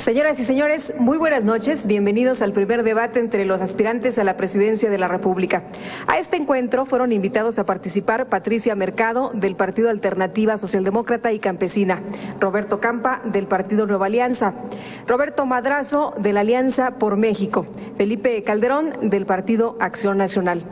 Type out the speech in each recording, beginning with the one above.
Señoras y señores, muy buenas noches. Bienvenidos al primer debate entre los aspirantes a la presidencia de la República. A este encuentro fueron invitados a participar Patricia Mercado, del Partido Alternativa Socialdemócrata y Campesina, Roberto Campa, del Partido Nueva Alianza, Roberto Madrazo, de la Alianza por México, Felipe Calderón, del Partido Acción Nacional.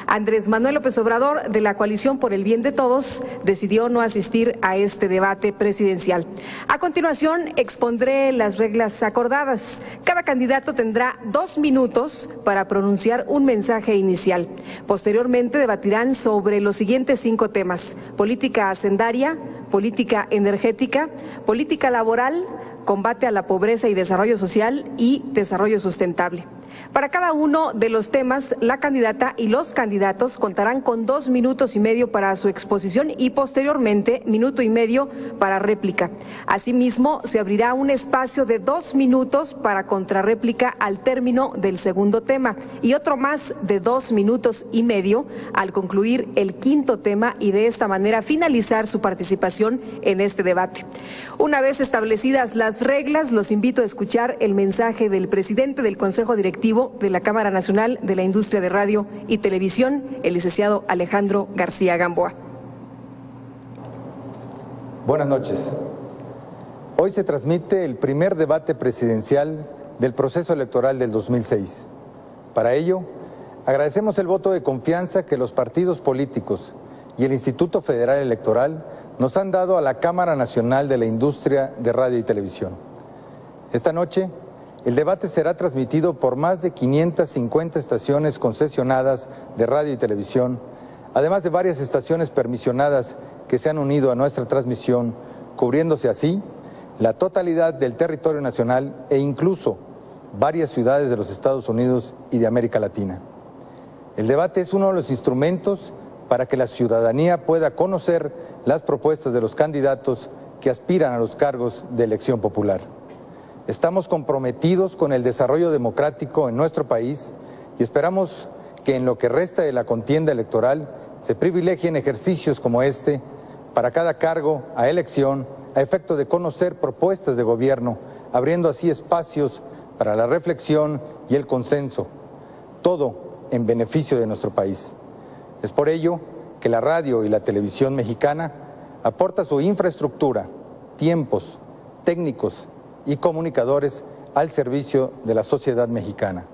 Andrés Manuel López Obrador, de la Coalición por el Bien de Todos, decidió no asistir a este debate presidencial. A continuación, expondré las reglas acordadas. Cada candidato tendrá 2 minutos para pronunciar un mensaje inicial. Posteriormente debatirán sobre los siguientes 5 temas: política hacendaria, política energética, política laboral, combate a la pobreza y desarrollo social y desarrollo sustentable. Para cada uno de los temas, la candidata y los candidatos contarán con 2 minutos y medio para su exposición y posteriormente 1 minuto y medio para réplica. Asimismo, se abrirá un espacio de 2 minutos para contrarréplica al término del segundo tema y otro más de 2 minutos y medio al concluir el quinto tema, y de esta manera finalizar su participación en este debate. Una vez establecidas las reglas, los invito a escuchar el mensaje del presidente del Consejo Directivo de la Cámara Nacional de la Industria de Radio y Televisión, el licenciado Alejandro García Gamboa. Buenas noches. Hoy se transmite el primer debate presidencial del proceso electoral del 2006. Para ello, agradecemos el voto de confianza que los partidos políticos y el Instituto Federal Electoral nos han dado a la Cámara Nacional de la Industria de Radio y Televisión. Esta noche, el debate será transmitido por más de 550 estaciones concesionadas de radio y televisión, además de varias estaciones permisionadas que se han unido a nuestra transmisión, cubriéndose así la totalidad del territorio nacional e incluso varias ciudades de los Estados Unidos y de América Latina. El debate es uno de los instrumentos para que la ciudadanía pueda conocer las propuestas de los candidatos que aspiran a los cargos de elección popular. Estamos comprometidos con el desarrollo democrático en nuestro país y esperamos que en lo que resta de la contienda electoral se privilegien ejercicios como este para cada cargo a elección, a efecto de conocer propuestas de gobierno, abriendo así espacios para la reflexión y el consenso, todo en beneficio de nuestro país. Es por ello que la radio y la televisión mexicana aporta su infraestructura, tiempos, técnicos y comunicadores al servicio de la sociedad mexicana.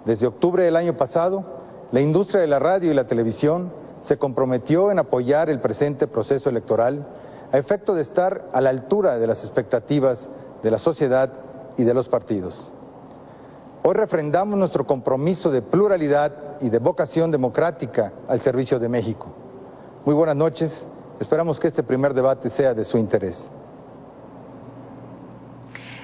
Desde octubre del año pasado, la industria de la radio y la televisión se comprometió en apoyar el presente proceso electoral a efecto de estar a la altura de las expectativas de la sociedad y de los partidos. Hoy refrendamos nuestro compromiso de pluralidad y de vocación democrática al servicio de México. Muy buenas noches, esperamos que este primer debate sea de su interés.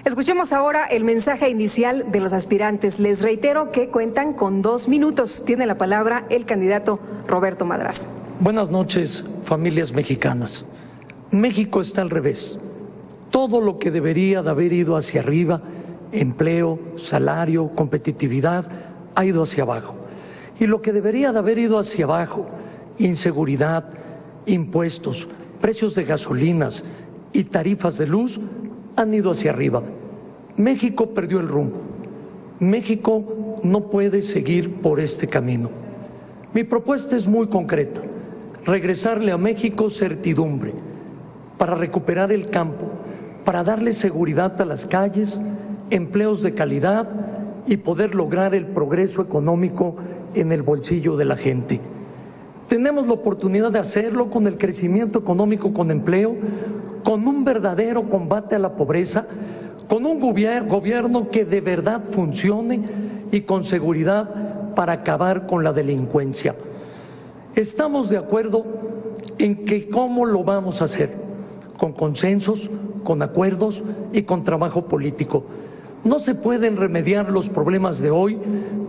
Escuchemos ahora el mensaje inicial de los aspirantes. Les reitero que cuentan con 2 minutos. Tiene la palabra el candidato Roberto Madrazo. Buenas noches, familias mexicanas. México está al revés. Todo lo que debería de haber ido hacia arriba, empleo, salario, competitividad, ha ido hacia abajo. Y lo que debería de haber ido hacia abajo, inseguridad, impuestos, precios de gasolinas y tarifas de luz, han ido hacia arriba. México perdió el rumbo. México no puede seguir por este camino. Mi propuesta es muy concreta: regresarle a México certidumbre, para recuperar el campo, para darle seguridad a las calles, empleos de calidad y poder lograr el progreso económico en el bolsillo de la gente. Tenemos la oportunidad de hacerlo con el crecimiento económico, con empleo, con un verdadero combate a la pobreza, con un gobierno que de verdad funcione y con seguridad para acabar con la delincuencia. Estamos de acuerdo en que cómo lo vamos a hacer, con consensos, con acuerdos y con trabajo político. No se pueden remediar los problemas de hoy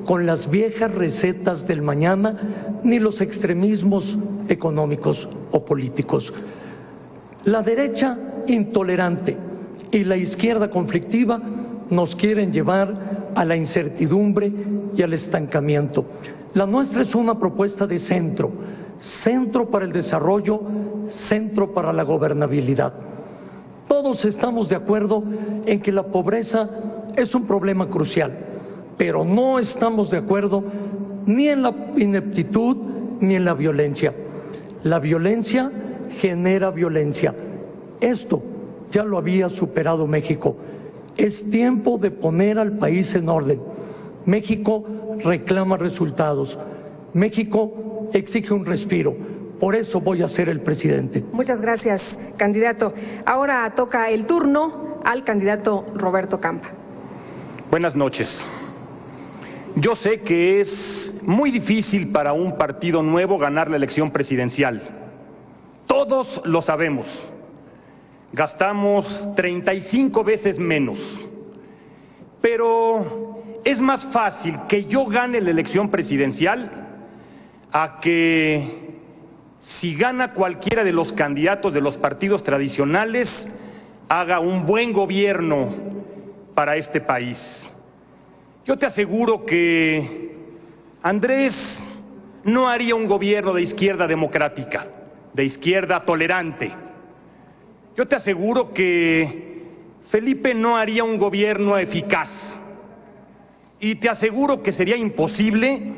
con las viejas recetas del mañana ni los extremismos económicos o políticos. La derecha intolerante y la izquierda conflictiva nos quieren llevar a la incertidumbre y al estancamiento. La nuestra es una propuesta de centro, centro para el desarrollo, centro para la gobernabilidad. Todos estamos de acuerdo en que la pobreza es un problema crucial, pero no estamos de acuerdo ni en la ineptitud ni en la violencia. La violencia genera violencia. Esto ya lo había superado México. Es tiempo de poner al país en orden. México reclama resultados. México exige un respiro. Por eso voy a ser el presidente. Muchas gracias, candidato. Ahora toca el turno al candidato Roberto Campa. Buenas noches. Yo sé que es muy difícil para un partido nuevo ganar la elección presidencial. Todos lo sabemos. Gastamos 35 veces menos. Pero es más fácil que yo gane la elección presidencial a que si gana cualquiera de los candidatos de los partidos tradicionales, haga un buen gobierno para este país. Yo te aseguro que Andrés no haría un gobierno de izquierda democrática, de izquierda tolerante. Yo te aseguro que Felipe no haría un gobierno eficaz. Y te aseguro que sería imposible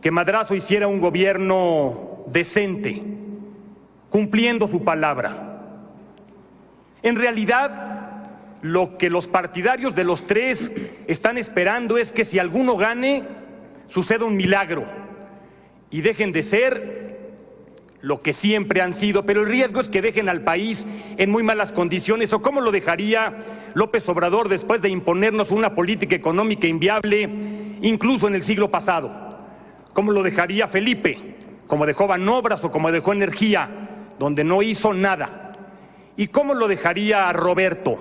que Madrazo hiciera un gobierno decente, cumpliendo su palabra. En realidad, lo que los partidarios de los tres están esperando es que si alguno gane, suceda un milagro y dejen de ser lo que siempre han sido, pero el riesgo es que dejen al país en muy malas condiciones. ¿O cómo lo dejaría López Obrador después de imponernos una política económica inviable, incluso en el siglo pasado? ¿Cómo lo dejaría Felipe? Como dejó Banobras o como dejó Energía, donde no hizo nada. ¿Y cómo lo dejaría Roberto?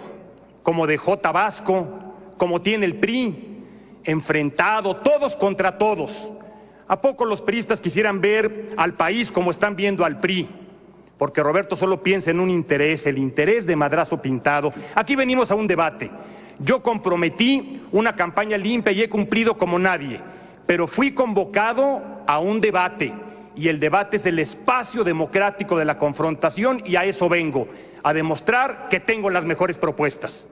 Como dejó Tabasco, como tiene el PRI, enfrentado, todos contra todos. ¿A poco los priistas quisieran ver al país como están viendo al PRI? Porque Roberto solo piensa en un interés, el interés de Madrazo pintado. Aquí venimos a un debate. Yo comprometí una campaña limpia y he cumplido como nadie, pero fui convocado a un debate. Y el debate es el espacio democrático de la confrontación y a eso vengo, a demostrar que tengo las mejores propuestas.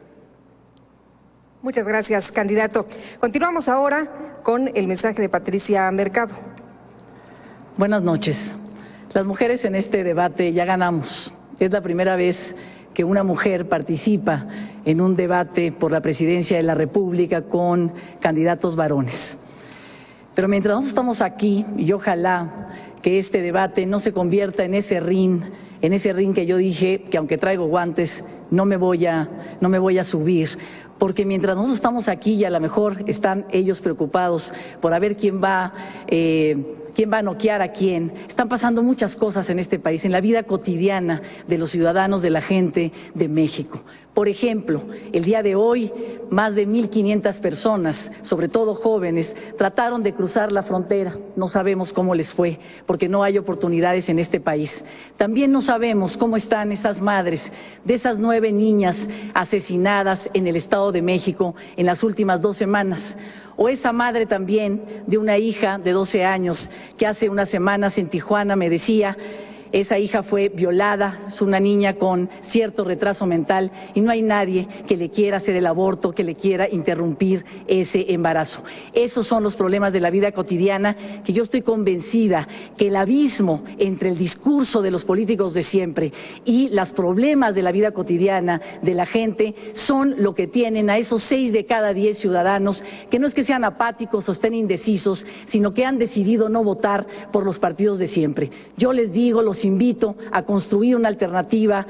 Muchas gracias, candidato. Continuamos ahora con el mensaje de Patricia Mercado. Buenas noches. Las mujeres en este debate ya ganamos. Es la primera vez que una mujer participa en un debate por la presidencia de la República con candidatos varones. Pero mientras nosotros estamos aquí, y ojalá que este debate no se convierta en ese ring que yo dije que aunque traigo guantes no me voy a subir, porque mientras nosotros estamos aquí y a lo mejor están ellos preocupados por a ver quién va a noquear a quién, están pasando muchas cosas en este país, en la vida cotidiana de los ciudadanos, de la gente de México. Por ejemplo, el día de hoy, más de 1,500 personas, sobre todo jóvenes, trataron de cruzar la frontera. No sabemos cómo les fue, porque no hay oportunidades en este país. También no sabemos cómo están esas madres de esas 9 niñas asesinadas en el Estado de México en las últimas 2 semanas. O esa madre también de una hija de 12 años que hace unas semanas en Tijuana me decía, esa hija fue violada, es una niña con cierto retraso mental y no hay nadie que le quiera hacer el aborto, que le quiera interrumpir ese embarazo. Esos son los problemas de la vida cotidiana que yo estoy convencida que el abismo entre el discurso de los políticos de siempre y los problemas de la vida cotidiana de la gente son lo que tienen a esos 6 de cada 10 ciudadanos que no es que sean apáticos o estén indecisos, sino que han decidido no votar por los partidos de siempre. Yo les digo, los invito a construir una alternativa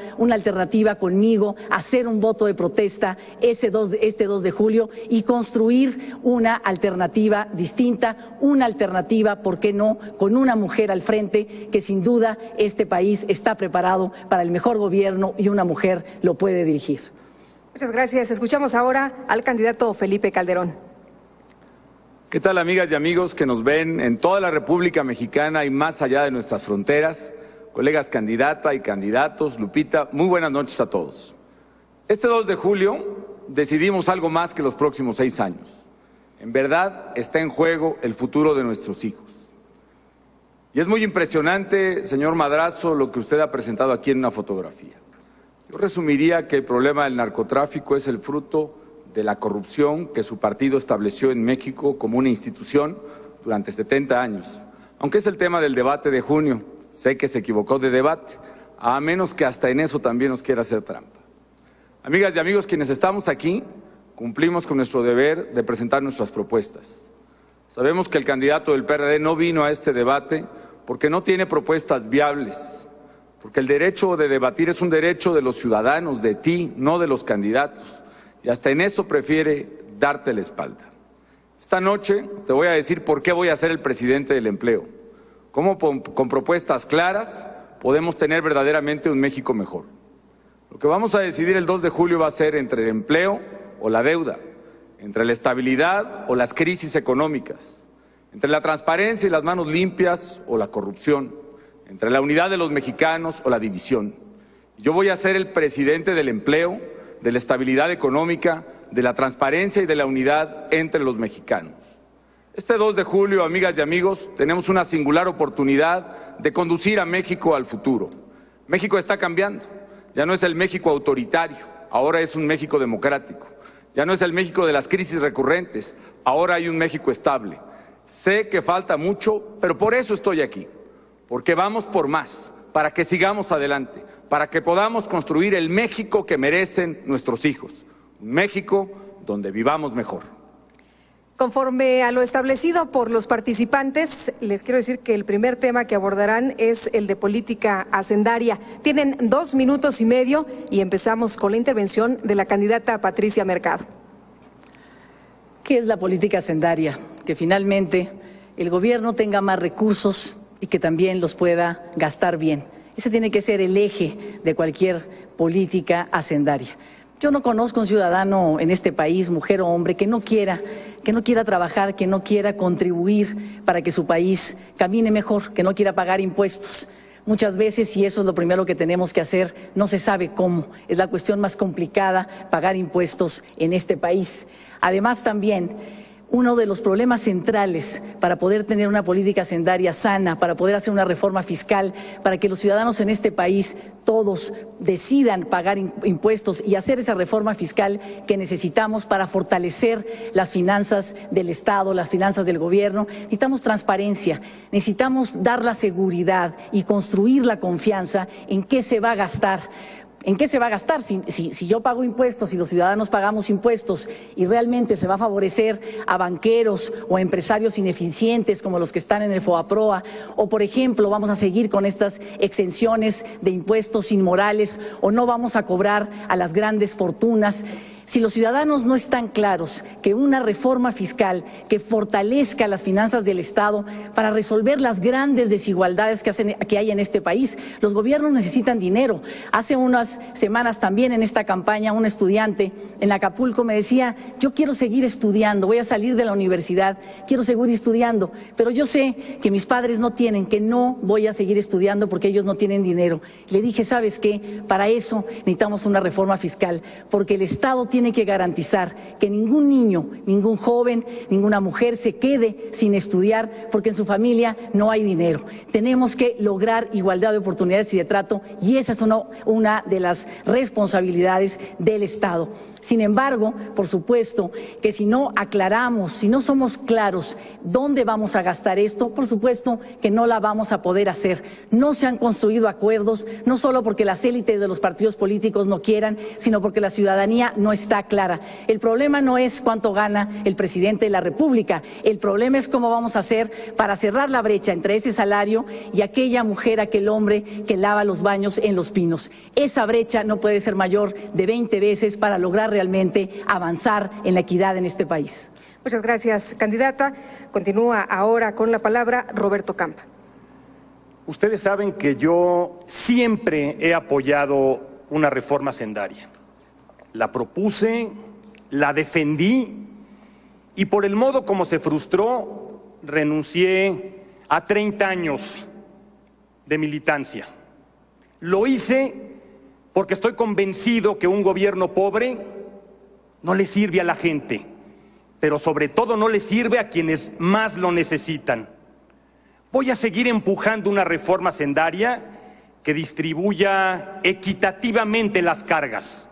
conmigo, a hacer un voto de protesta este 2 de julio y construir una alternativa distinta, una alternativa, ¿por qué no?, con una mujer al frente, que sin duda este país está preparado para el mejor gobierno y una mujer lo puede dirigir. Muchas gracias. Escuchamos ahora al candidato Felipe Calderón. ¿Qué tal, amigas y amigos que nos ven en toda la República Mexicana y más allá de nuestras fronteras? Colegas candidata y candidatos, Lupita, muy buenas noches a todos. Este 2 de julio decidimos algo más que los próximos 6 años. En verdad está en juego el futuro de nuestros hijos. Y es muy impresionante, señor Madrazo, lo que usted ha presentado aquí en una fotografía. Yo resumiría que el problema del narcotráfico es el fruto de la corrupción que su partido estableció en México como una institución durante 70 años. Aunque es el tema del debate de junio, sé que se equivocó de debate, a menos que hasta en eso también nos quiera hacer trampa. Amigas y amigos, quienes estamos aquí, cumplimos con nuestro deber de presentar nuestras propuestas. Sabemos que el candidato del PRD no vino a este debate porque no tiene propuestas viables, porque el derecho de debatir es un derecho de los ciudadanos, de ti, no de los candidatos, y hasta en eso prefiere darte la espalda. Esta noche te voy a decir por qué voy a ser el presidente del empleo, cómo con propuestas claras podemos tener verdaderamente un México mejor. Lo que vamos a decidir el 2 de julio va a ser entre el empleo o la deuda, entre la estabilidad o las crisis económicas, entre la transparencia y las manos limpias o la corrupción, entre la unidad de los mexicanos o la división. Yo voy a ser el presidente del empleo, de la estabilidad económica, de la transparencia y de la unidad entre los mexicanos. Este 2 de julio, amigas y amigos, tenemos una singular oportunidad de conducir a México al futuro. México está cambiando, ya no es el México autoritario, ahora es un México democrático. Ya no es el México de las crisis recurrentes, ahora hay un México estable. Sé que falta mucho, pero por eso estoy aquí, porque vamos por más, para que sigamos adelante, para que podamos construir el México que merecen nuestros hijos, un México donde vivamos mejor. Conforme a lo establecido por los participantes, les quiero decir que el primer tema que abordarán es el de política hacendaria. Tienen 2 minutos y medio y empezamos con la intervención de la candidata Patricia Mercado. ¿Qué es la política hacendaria? Que finalmente el gobierno tenga más recursos y que también los pueda gastar bien. Ese tiene que ser el eje de cualquier política hacendaria. Yo no conozco un ciudadano en este país, mujer o hombre, que no quiera trabajar, que no quiera contribuir para que su país camine mejor, que no quiera pagar impuestos. Muchas veces, y eso es lo primero que tenemos que hacer, no se sabe cómo. Es la cuestión más complicada, pagar impuestos en este país. Además, también, uno de los problemas centrales para poder tener una política hacendaria sana, para poder hacer una reforma fiscal, para que los ciudadanos en este país todos decidan pagar impuestos y hacer esa reforma fiscal que necesitamos para fortalecer las finanzas del Estado, las finanzas del gobierno. Necesitamos transparencia, necesitamos dar la seguridad y construir la confianza en qué se va a gastar. ¿En qué se va a gastar? Si yo pago impuestos y los ciudadanos pagamos impuestos y realmente se va a favorecer a banqueros o a empresarios ineficientes como los que están en el FOBAPROA, o por ejemplo vamos a seguir con estas exenciones de impuestos inmorales o no vamos a cobrar a las grandes fortunas. Si los ciudadanos no están claros que una reforma fiscal que fortalezca las finanzas del Estado para resolver las grandes desigualdades que hay en este país, los gobiernos necesitan dinero. Hace unas semanas también en esta campaña un estudiante en Acapulco me decía, yo quiero seguir estudiando, voy a salir de la universidad, quiero seguir estudiando, pero yo sé que mis padres no tienen, que no voy a seguir estudiando porque ellos no tienen dinero. Le dije, ¿sabes qué? Para eso necesitamos una reforma fiscal, porque el Estado tiene que garantizar que ningún niño, ningún joven, ninguna mujer se quede sin estudiar porque en su familia no hay dinero. Tenemos que lograr igualdad de oportunidades y de trato y esa es una de las responsabilidades del Estado. Sin embargo, por supuesto que si no aclaramos, si no somos claros dónde vamos a gastar esto, por supuesto que no la vamos a poder hacer. No se han construido acuerdos, no solo porque las élites de los partidos políticos no quieran, sino porque la ciudadanía no está clara. El problema no es cuánto gana el presidente de la República, el problema es cómo vamos a hacer para cerrar la brecha entre ese salario y aquella mujer, aquel hombre que lava los baños en Los Pinos. Esa brecha no puede ser mayor de 20 veces para lograr realmente avanzar en la equidad en este país. Muchas gracias, candidata. Continúa ahora con la palabra Roberto Campa. Ustedes saben que yo siempre he apoyado una reforma hacendaria. La propuse, la defendí y por el modo como se frustró, renuncié a 30 años de militancia. Lo hice porque estoy convencido que un gobierno pobre no le sirve a la gente, pero sobre todo no le sirve a quienes más lo necesitan. Voy a seguir empujando una reforma hacendaria que distribuya equitativamente las cargas.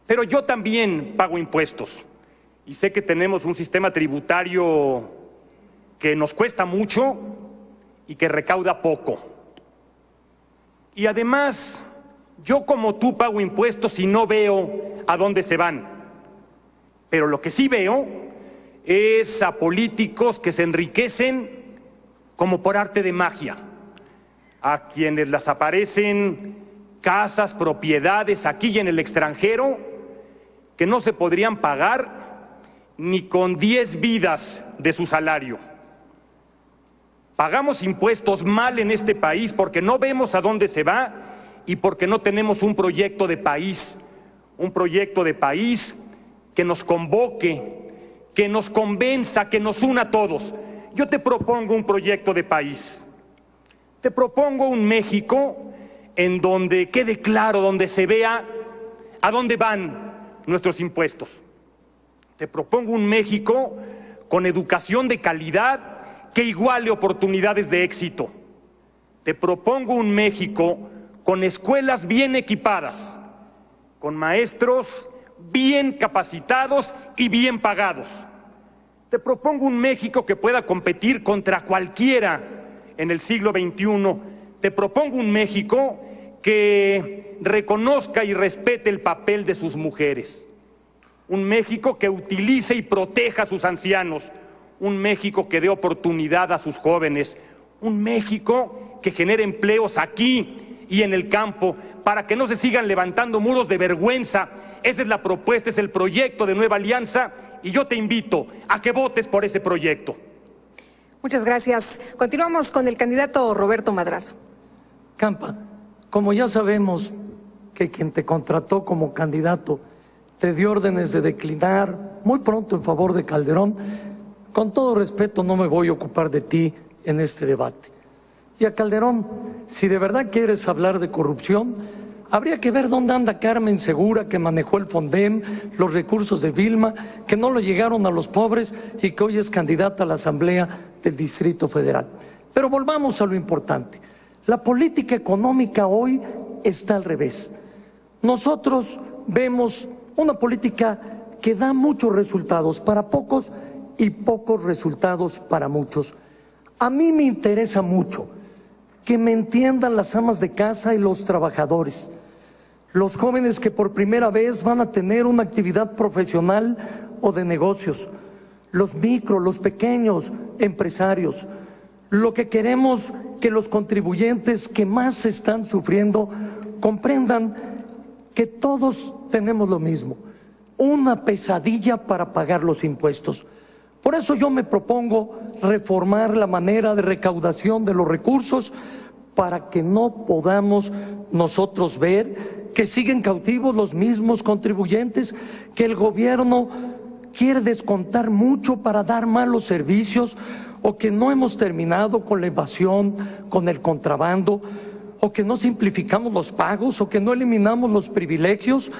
Pero yo también pago impuestos y sé que tenemos un sistema tributario que nos cuesta mucho y que recauda poco. Y además, yo como tú pago impuestos y no veo a dónde se van. Pero lo que sí veo es a políticos que se enriquecen como por arte de magia, a quienes les aparecen casas, propiedades aquí y en el extranjero que no se podrían pagar ni con 10 vidas de su salario. Pagamos impuestos mal en este país porque no vemos a dónde se va y porque no tenemos un proyecto de país que nos convoque, que nos convenza, que nos una a todos. Yo te propongo un proyecto de país. Te propongo un México en donde quede claro, donde se vea a dónde van nuestros impuestos. Te propongo un México con educación de calidad que iguale oportunidades de éxito. Te propongo un México con escuelas bien equipadas, con maestros bien capacitados y bien pagados. Te propongo un México que pueda competir contra cualquiera en el siglo XXI. Te propongo un México que reconozca y respete el papel de sus mujeres. Un México que utilice y proteja a sus ancianos. Un México que dé oportunidad a sus jóvenes. Un México que genere empleos aquí y en el campo para que no se sigan levantando muros de vergüenza. Esa es la propuesta, es el proyecto de Nueva Alianza y yo te invito a que votes por ese proyecto. Muchas gracias. Continuamos con el candidato Roberto Madrazo. Campa, como ya sabemos que quien te contrató como candidato te dio órdenes de declinar muy pronto en favor de Calderón, con todo respeto no me voy a ocupar de ti en este debate. Y a Calderón, si de verdad quieres hablar de corrupción, habría que ver dónde anda Carmen Segura, que manejó el Fondem, los recursos de Vilma, que no le llegaron a los pobres y que hoy es candidata a la Asamblea del Distrito Federal. Pero volvamos a lo importante. La política económica hoy está al revés. Nosotros vemos una política que da muchos resultados para pocos y pocos resultados para muchos. A mí me interesa mucho que me entiendan las amas de casa y los trabajadores, los jóvenes que por primera vez van a tener una actividad profesional o de negocios, los micro, los pequeños empresarios. Lo que queremos que los contribuyentes que más están sufriendo comprendan que todos tenemos lo mismo, una pesadilla para pagar los impuestos. Por eso yo me propongo reformar la manera de recaudación de los recursos para que no podamos nosotros ver que siguen cautivos los mismos contribuyentes, que el gobierno quiere descontar mucho para dar malos servicios, o que no hemos terminado con la evasión, con el contrabando, o que no simplificamos los pagos, o que no eliminamos los privilegios.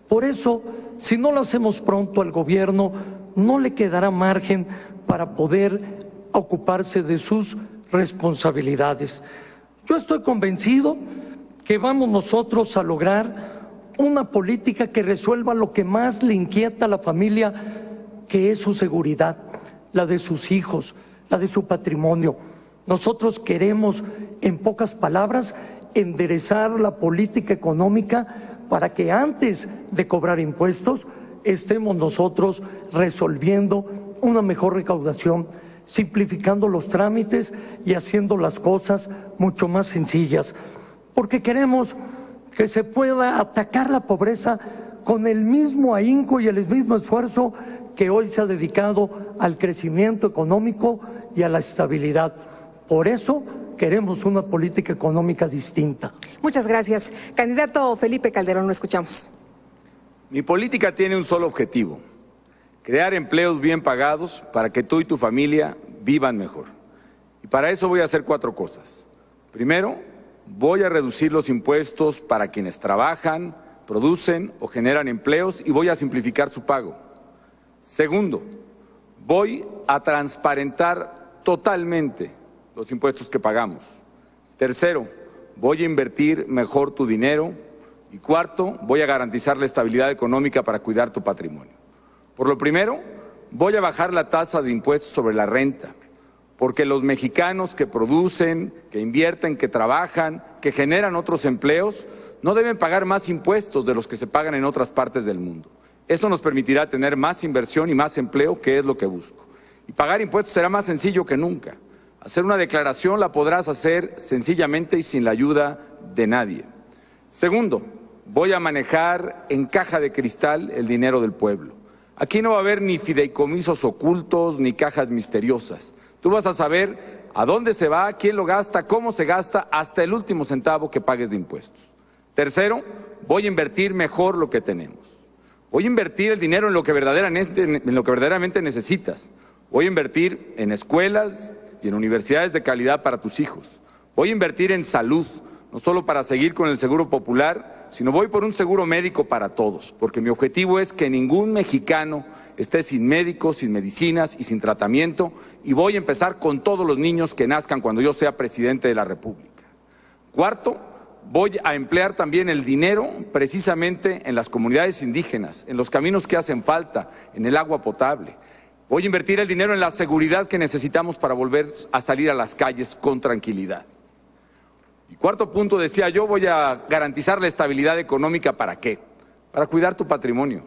Por eso, si no lo hacemos pronto, al gobierno no le quedará margen para poder ocuparse de sus responsabilidades. Yo estoy convencido que vamos nosotros a lograr una política que resuelva lo que más le inquieta a la familia, que es su seguridad, la de sus hijos, la de su patrimonio. Nosotros queremos, en pocas palabras, enderezar la política económica para que antes de cobrar impuestos estemos nosotros resolviendo una mejor recaudación, simplificando los trámites y haciendo las cosas mucho más sencillas, porque queremos que se pueda atacar la pobreza con el mismo ahínco y el mismo esfuerzo que hoy se ha dedicado al crecimiento económico y a la estabilidad. Por eso queremos una política económica distinta. Muchas gracias. Candidato Felipe Calderón, lo escuchamos. Mi política tiene un solo objetivo: crear empleos bien pagados para que tú y tu familia vivan mejor. Y para eso voy a hacer 4 cosas. Primero, voy a reducir los impuestos para quienes trabajan, producen o generan empleos y voy a simplificar su pago. Segundo, voy a transparentar totalmente los impuestos que pagamos. Tercero, voy a invertir mejor tu dinero. Y cuarto, voy a garantizar la estabilidad económica para cuidar tu patrimonio. Por lo primero, voy a bajar la tasa de impuestos sobre la renta, porque los mexicanos que producen, que invierten, que trabajan, que generan otros empleos, no deben pagar más impuestos de los que se pagan en otras partes del mundo. Eso nos permitirá tener más inversión y más empleo, que es lo que busco. Y pagar impuestos será más sencillo que nunca. Hacer una declaración la podrás hacer sencillamente y sin la ayuda de nadie. Segundo, voy a manejar en caja de cristal el dinero del pueblo. Aquí no va a haber ni fideicomisos ocultos ni cajas misteriosas. Tú vas a saber a dónde se va, quién lo gasta, cómo se gasta, hasta el último centavo que pagues de impuestos. Tercero, voy a invertir mejor lo que tenemos. Voy a invertir el dinero en lo que verdaderamente necesitas. Voy a invertir en escuelas y en universidades de calidad para tus hijos. Voy a invertir en salud, no solo para seguir con el seguro popular, sino voy por un seguro médico para todos, porque mi objetivo es que ningún mexicano esté sin médicos, sin medicinas y sin tratamiento, y voy a empezar con todos los niños que nazcan cuando yo sea presidente de la República. Cuarto, voy a emplear también el dinero precisamente en las comunidades indígenas, en los caminos que hacen falta, en el agua potable. Voy a invertir el dinero en la seguridad que necesitamos para volver a salir a las calles con tranquilidad. Y cuarto punto, decía yo, voy a garantizar la estabilidad económica. ¿Para qué? Para cuidar tu patrimonio.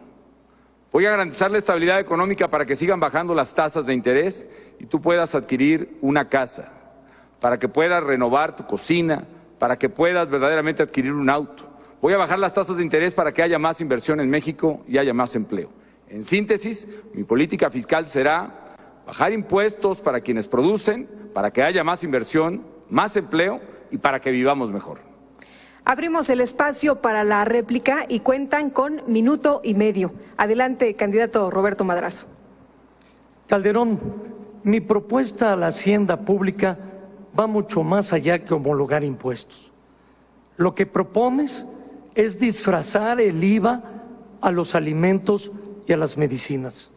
Voy a garantizar la estabilidad económica para que sigan bajando las tasas de interés y tú puedas adquirir una casa, para que puedas renovar tu cocina, para que puedas verdaderamente adquirir un auto. Voy a bajar las tasas de interés para que haya más inversión en México y haya más empleo. En síntesis, mi política fiscal será bajar impuestos para quienes producen, para que haya más inversión, más empleo y para que vivamos mejor. Abrimos el espacio para la réplica y cuentan con minuto y medio. Adelante, candidato Roberto Madrazo. Calderón, mi propuesta a la hacienda pública va mucho más allá que homologar impuestos. Lo que propones es disfrazar el IVA a los alimentos y a las medicinas.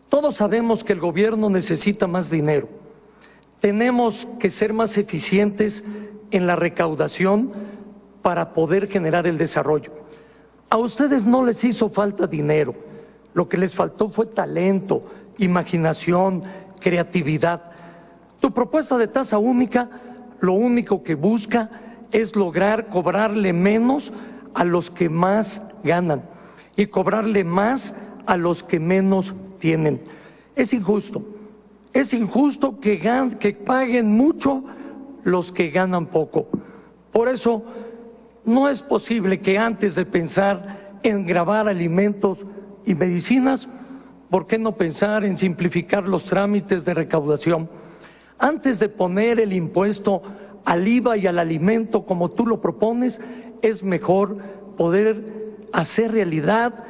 Todos sabemos que el gobierno necesita más dinero. Tenemos que ser más eficientes en la recaudación para poder generar el desarrollo. A ustedes no les hizo falta dinero, lo que les faltó fue talento, imaginación, creatividad. Tu propuesta de tasa única lo único que busca es lograr cobrarle menos a los que más ganan y cobrarle más a los que menos tienen. Es injusto que paguen mucho los que ganan poco. Por eso no es posible que antes de pensar en gravar alimentos y medicinas, ¿por qué no pensar en simplificar los trámites de recaudación? Antes de poner el impuesto al IVA y al alimento como tú lo propones, es mejor poder hacer realidad,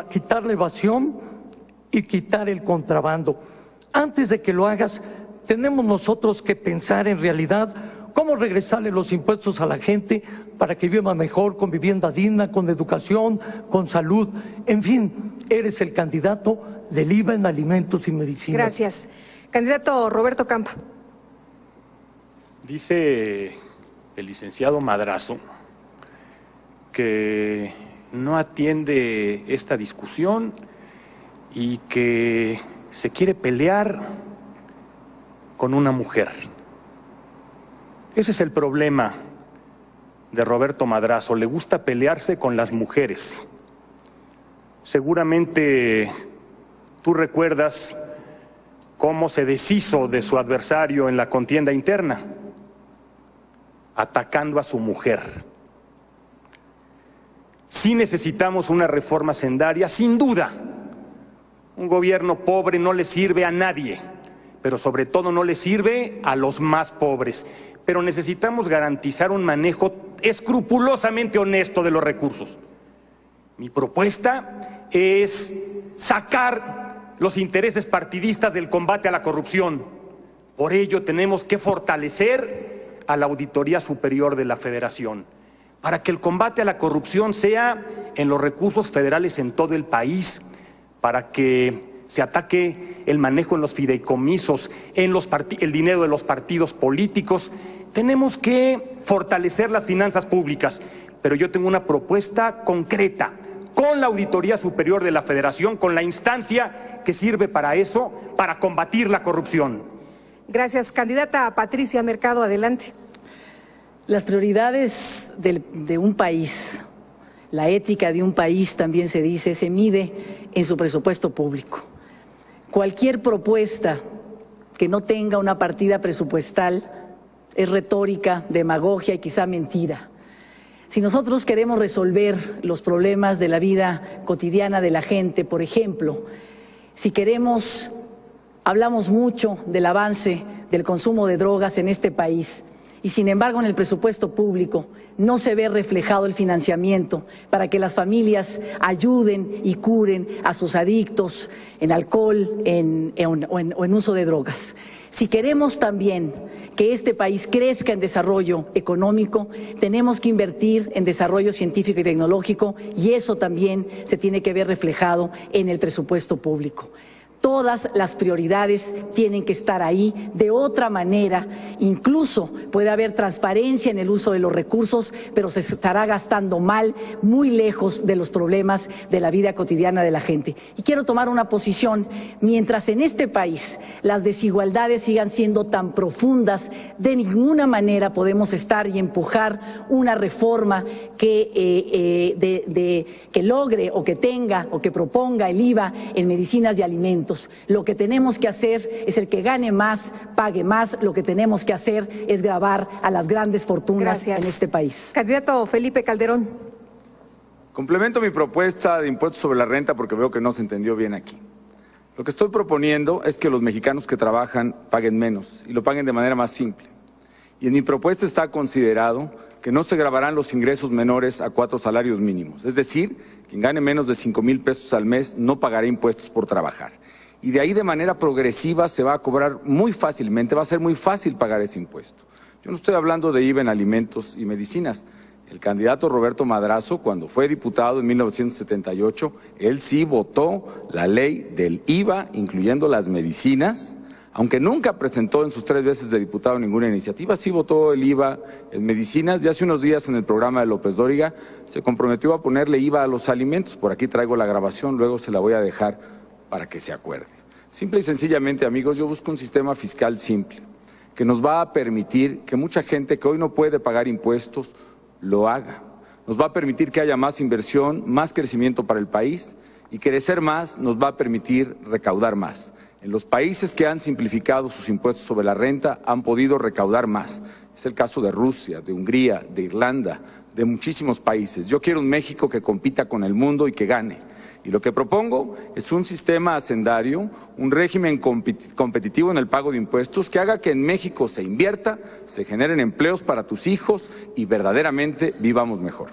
quitar la evasión y quitar el contrabando. Antes de que lo hagas, tenemos nosotros que pensar en realidad cómo regresarle los impuestos a la gente para que viva mejor, con vivienda digna, con educación, con salud. En fin, eres el candidato del IVA en alimentos y medicinas. Gracias. Candidato Roberto Campa. Dice el licenciado Madrazo que no atiende esta discusión y que se quiere pelear con una mujer. Ese es el problema de Roberto Madrazo, le gusta pelearse con las mujeres. Seguramente tú recuerdas cómo se deshizo de su adversario en la contienda interna, atacando a su mujer. Sí necesitamos una reforma sendaria, sin duda. Un gobierno pobre no le sirve a nadie, pero sobre todo no le sirve a los más pobres. Pero necesitamos garantizar un manejo escrupulosamente honesto de los recursos. Mi propuesta es sacar los intereses partidistas del combate a la corrupción. Por ello tenemos que fortalecer a la Auditoría Superior de la Federación, para que el combate a la corrupción sea en los recursos federales en todo el país, para que se ataque el manejo en los fideicomisos, el dinero de los partidos políticos. Tenemos que fortalecer las finanzas públicas, pero yo tengo una propuesta concreta con la Auditoría Superior de la Federación, con la instancia que sirve para eso, para combatir la corrupción. Gracias. Candidata Patricia Mercado, adelante. Las prioridades de un país, la ética de un país también se dice, se mide en su presupuesto público. Cualquier propuesta que no tenga una partida presupuestal es retórica, demagogia y quizá mentira. Si nosotros queremos resolver los problemas de la vida cotidiana de la gente, por ejemplo, si queremos, hablamos mucho del avance del consumo de drogas en este país, y sin embargo en el presupuesto público no se ve reflejado el financiamiento para que las familias ayuden y curen a sus adictos en alcohol o en uso de drogas. Si queremos también que este país crezca en desarrollo económico, tenemos que invertir en desarrollo científico y tecnológico, y eso también se tiene que ver reflejado en el presupuesto público. Todas las prioridades tienen que estar ahí. De otra manera, incluso puede haber transparencia en el uso de los recursos, pero se estará gastando mal, muy lejos de los problemas de la vida cotidiana de la gente. Y quiero tomar una posición: mientras en este país las desigualdades sigan siendo tan profundas, de ninguna manera podemos estar y empujar una reforma que logre o que tenga o que proponga el IVA en medicinas y alimentos. Lo que tenemos que hacer es el que gane más, pague más. Lo que tenemos que hacer es gravar a las grandes fortunas en este país. Candidato Felipe Calderón. Complemento mi propuesta de impuestos sobre la renta porque veo que no se entendió bien aquí. Lo que estoy proponiendo es que los mexicanos que trabajan paguen menos y lo paguen de manera más simple. Y en mi propuesta está considerado que no se gravarán los ingresos menores a 4 salarios mínimos. Es decir, quien gane menos de 5,000 pesos al mes no pagará impuestos por trabajar. Y de ahí de manera progresiva se va a cobrar muy fácilmente, va a ser muy fácil pagar ese impuesto. Yo no estoy hablando de IVA en alimentos y medicinas. El candidato Roberto Madrazo, cuando fue diputado en 1978, él sí votó la ley del IVA, incluyendo las medicinas, aunque nunca presentó en sus 3 veces de diputado ninguna iniciativa, sí votó el IVA en medicinas, y hace unos días en el programa de López Dóriga se comprometió a ponerle IVA a los alimentos. Por aquí traigo la grabación, luego se la voy a dejar para que se acuerde. Simple y sencillamente, amigos, yo busco un sistema fiscal simple, que nos va a permitir que mucha gente que hoy no puede pagar impuestos, lo haga. Nos va a permitir que haya más inversión, más crecimiento para el país, y crecer más nos va a permitir recaudar más. En los países que han simplificado sus impuestos sobre la renta han podido recaudar más. Es el caso de Rusia, de Hungría, de Irlanda, de muchísimos países. Yo quiero un México que compita con el mundo y que gane. Y lo que propongo es un sistema hacendario, un régimen competitivo en el pago de impuestos que haga que en México se invierta, se generen empleos para tus hijos y verdaderamente vivamos mejor.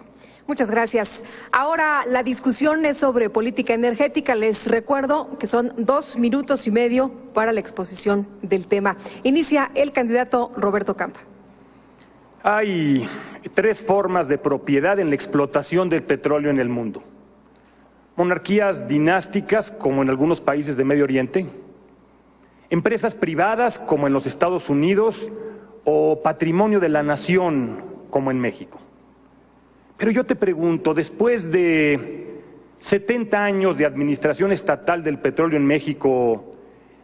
Muchas gracias. Ahora la discusión es sobre política energética. Les recuerdo que son 2 minutos y medio para la exposición del tema. Inicia el candidato Roberto Campa. Hay 3 formas de propiedad en la explotación del petróleo en el mundo. Monarquías dinásticas, como en algunos países de Medio Oriente, empresas privadas, como en los Estados Unidos, o patrimonio de la nación, como en México. Pero yo te pregunto, después de 70 años de administración estatal del petróleo en México,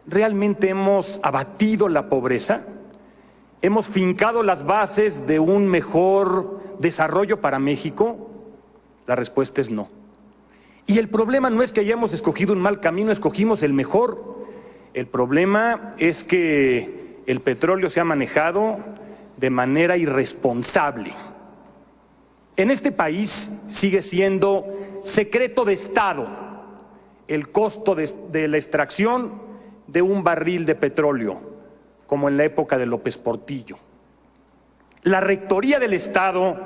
¿realmente hemos abatido la pobreza? ¿Hemos fincado las bases de un mejor desarrollo para México? La respuesta es no. Y el problema no es que hayamos escogido un mal camino, escogimos el mejor. El problema es que el petróleo se ha manejado de manera irresponsable. En este país sigue siendo secreto de Estado el costo de la extracción de un barril de petróleo, como en la época de López Portillo. La Rectoría del Estado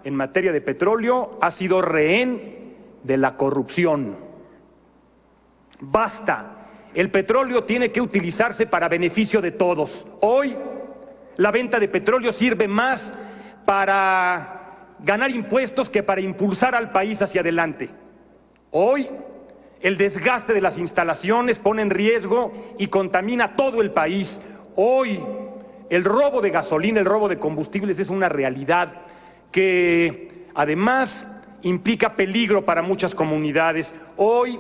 en materia de petróleo ha sido rehén de la corrupción. Basta. El petróleo tiene que utilizarse para beneficio de todos. Hoy la venta de petróleo sirve más para ganar impuestos que para impulsar al país hacia adelante. Hoy el desgaste de las instalaciones pone en riesgo y contamina todo el país. Hoy el robo de gasolina, el robo de combustibles es una realidad que además implica peligro para muchas comunidades. Hoy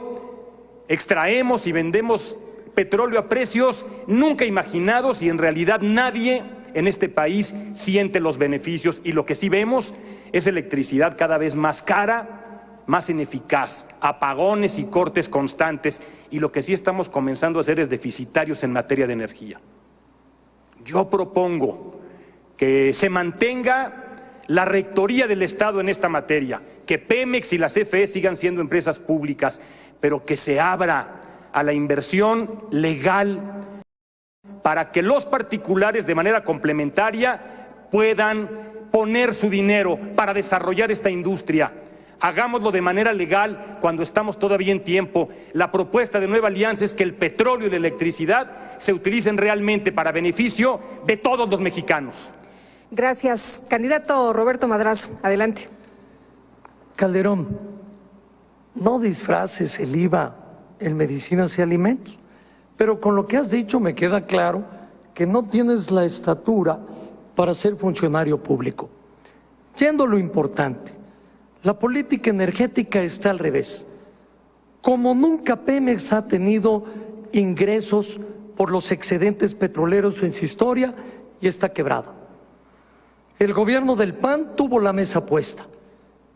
extraemos y vendemos petróleo a precios nunca imaginados y en realidad nadie en este país siente los beneficios, y lo que sí vemos es electricidad cada vez más cara, más ineficaz, apagones y cortes constantes, y lo que sí estamos comenzando a hacer es deficitarios en materia de energía. Yo propongo que se mantenga la rectoría del Estado en esta materia, que Pemex y la CFE sigan siendo empresas públicas, pero que se abra a la inversión legal para que los particulares de manera complementaria puedan poner su dinero para desarrollar esta industria. Hagámoslo de manera legal cuando estamos todavía en tiempo. La propuesta de Nueva Alianza es que el petróleo y la electricidad se utilicen realmente para beneficio de todos los mexicanos. Gracias. Candidato Roberto Madrazo, adelante. Calderón, no disfraces el IVA en medicinas y alimentos, pero con lo que has dicho me queda claro que no tienes la estatura para ser funcionario público. Yendo a lo importante, la política energética está al revés. Como nunca Pemex ha tenido ingresos por los excedentes petroleros en su historia y está quebrado. El gobierno del PAN tuvo la mesa puesta,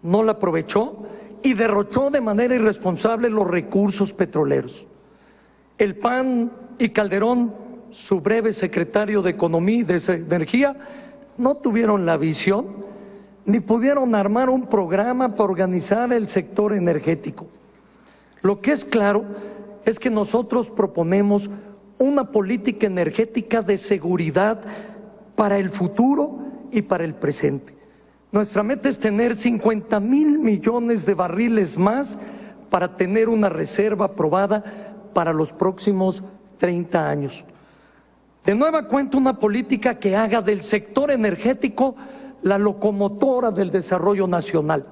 no la aprovechó y derrochó de manera irresponsable los recursos petroleros. El PAN y Calderón, su breve secretario de Economía y de Energía, no tuvieron la visión ni pudieron armar un programa para organizar el sector energético. Lo que es claro es que nosotros proponemos una política energética de seguridad para el futuro y para el presente. Nuestra meta es tener 50,000 millones de barriles más para tener una reserva aprobada para los próximos 30 años. De nueva cuenta, una política que haga del sector energético la locomotora del desarrollo nacional,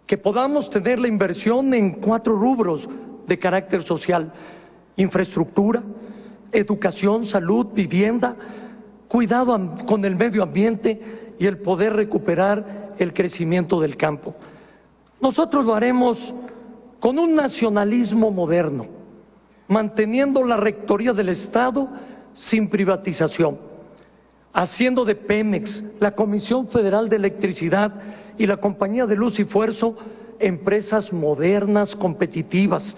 que podamos tener la inversión en 4 rubros de carácter social: infraestructura, educación, salud, vivienda, cuidado con el medio ambiente y el poder recuperar el crecimiento del campo. Nosotros lo haremos con un nacionalismo moderno, manteniendo la rectoría del Estado sin privatización, haciendo de Pemex, la Comisión Federal de Electricidad y la Compañía de Luz y Fuerza empresas modernas, competitivas.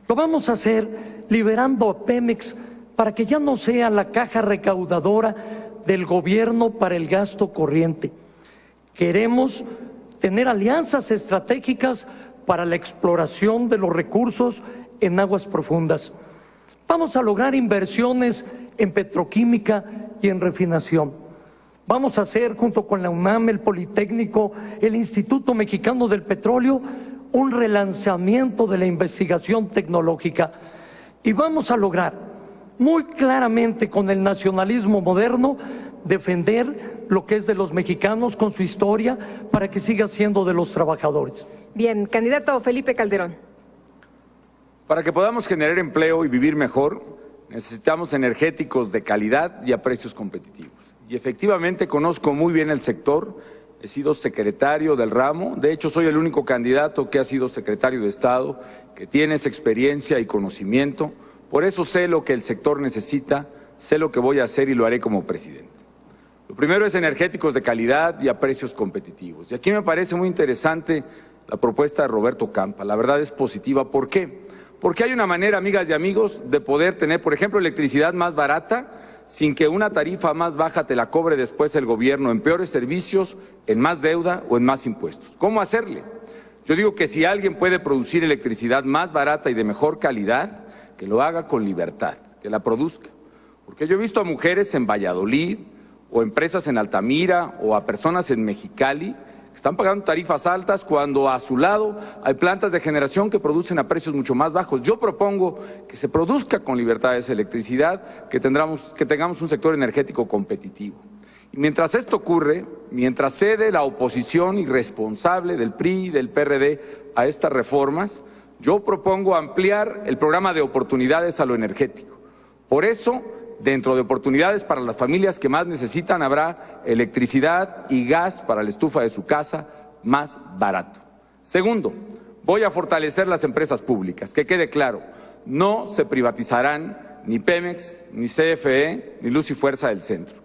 Lo vamos a hacer liberando a Pemex para que ya no sea la caja recaudadora del gobierno para el gasto corriente. Queremos tener alianzas estratégicas para la exploración de los recursos en aguas profundas. Vamos a lograr inversiones en petroquímica y en refinación. Vamos a hacer, junto con la UNAM, el Politécnico, el Instituto Mexicano del Petróleo, un relanzamiento de la investigación tecnológica. Y vamos a lograr, muy claramente con el nacionalismo moderno, defender lo que es de los mexicanos con su historia para que siga siendo de los trabajadores. Bien, candidato Felipe Calderón. Para que podamos generar empleo y vivir mejor, necesitamos energéticos de calidad y a precios competitivos. Y efectivamente conozco muy bien el sector, he sido secretario del ramo, de hecho soy el único candidato que ha sido secretario de Estado, que tiene esa experiencia y conocimiento, por eso sé lo que el sector necesita, sé lo que voy a hacer y lo haré como presidente. Lo primero es energéticos de calidad y a precios competitivos. Y aquí me parece muy interesante la propuesta de Roberto Campa, la verdad es positiva. ¿Por qué? Porque hay una manera, amigas y amigos, de poder tener, por ejemplo, electricidad más barata sin que una tarifa más baja te la cobre después el gobierno en peores servicios, en más deuda o en más impuestos. ¿Cómo hacerle? Yo digo que si alguien puede producir electricidad más barata y de mejor calidad, que lo haga con libertad, que la produzca. Porque yo he visto a mujeres en Valladolid, o empresas en Altamira, o a personas en Mexicali, que están pagando tarifas altas cuando a su lado hay plantas de generación que producen a precios mucho más bajos. Yo propongo que se produzca con libertad esa electricidad, que tengamos un sector energético competitivo. Y mientras esto ocurre, mientras cede la oposición irresponsable del PRI y del PRD a estas reformas, Yo propongo ampliar el programa de oportunidades a lo energético. Por eso, dentro de oportunidades para las familias que más necesitan, habrá electricidad y gas para la estufa de su casa más barato. Segundo, voy a fortalecer las empresas públicas. Que quede claro, no se privatizarán ni Pemex, ni CFE, ni Luz y Fuerza del Centro.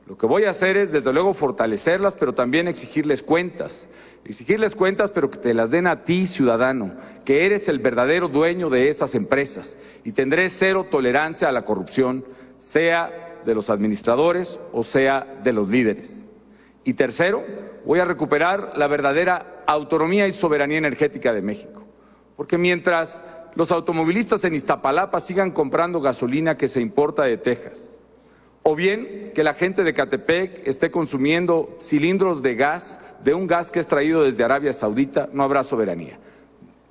Lo que voy a hacer es, desde luego, fortalecerlas, pero también exigirles cuentas. Exigirles cuentas, pero que te las den a ti, ciudadano, que eres el verdadero dueño de esas empresas. Y tendré cero tolerancia a la corrupción, sea de los administradores o sea de los líderes. Y tercero, voy a recuperar la verdadera autonomía y soberanía energética de México. Porque mientras los automovilistas en Iztapalapa sigan comprando gasolina que se importa de Texas, o bien que la gente de Catepec esté consumiendo cilindros de gas, de un gas que es traído desde Arabia Saudita, no habrá soberanía.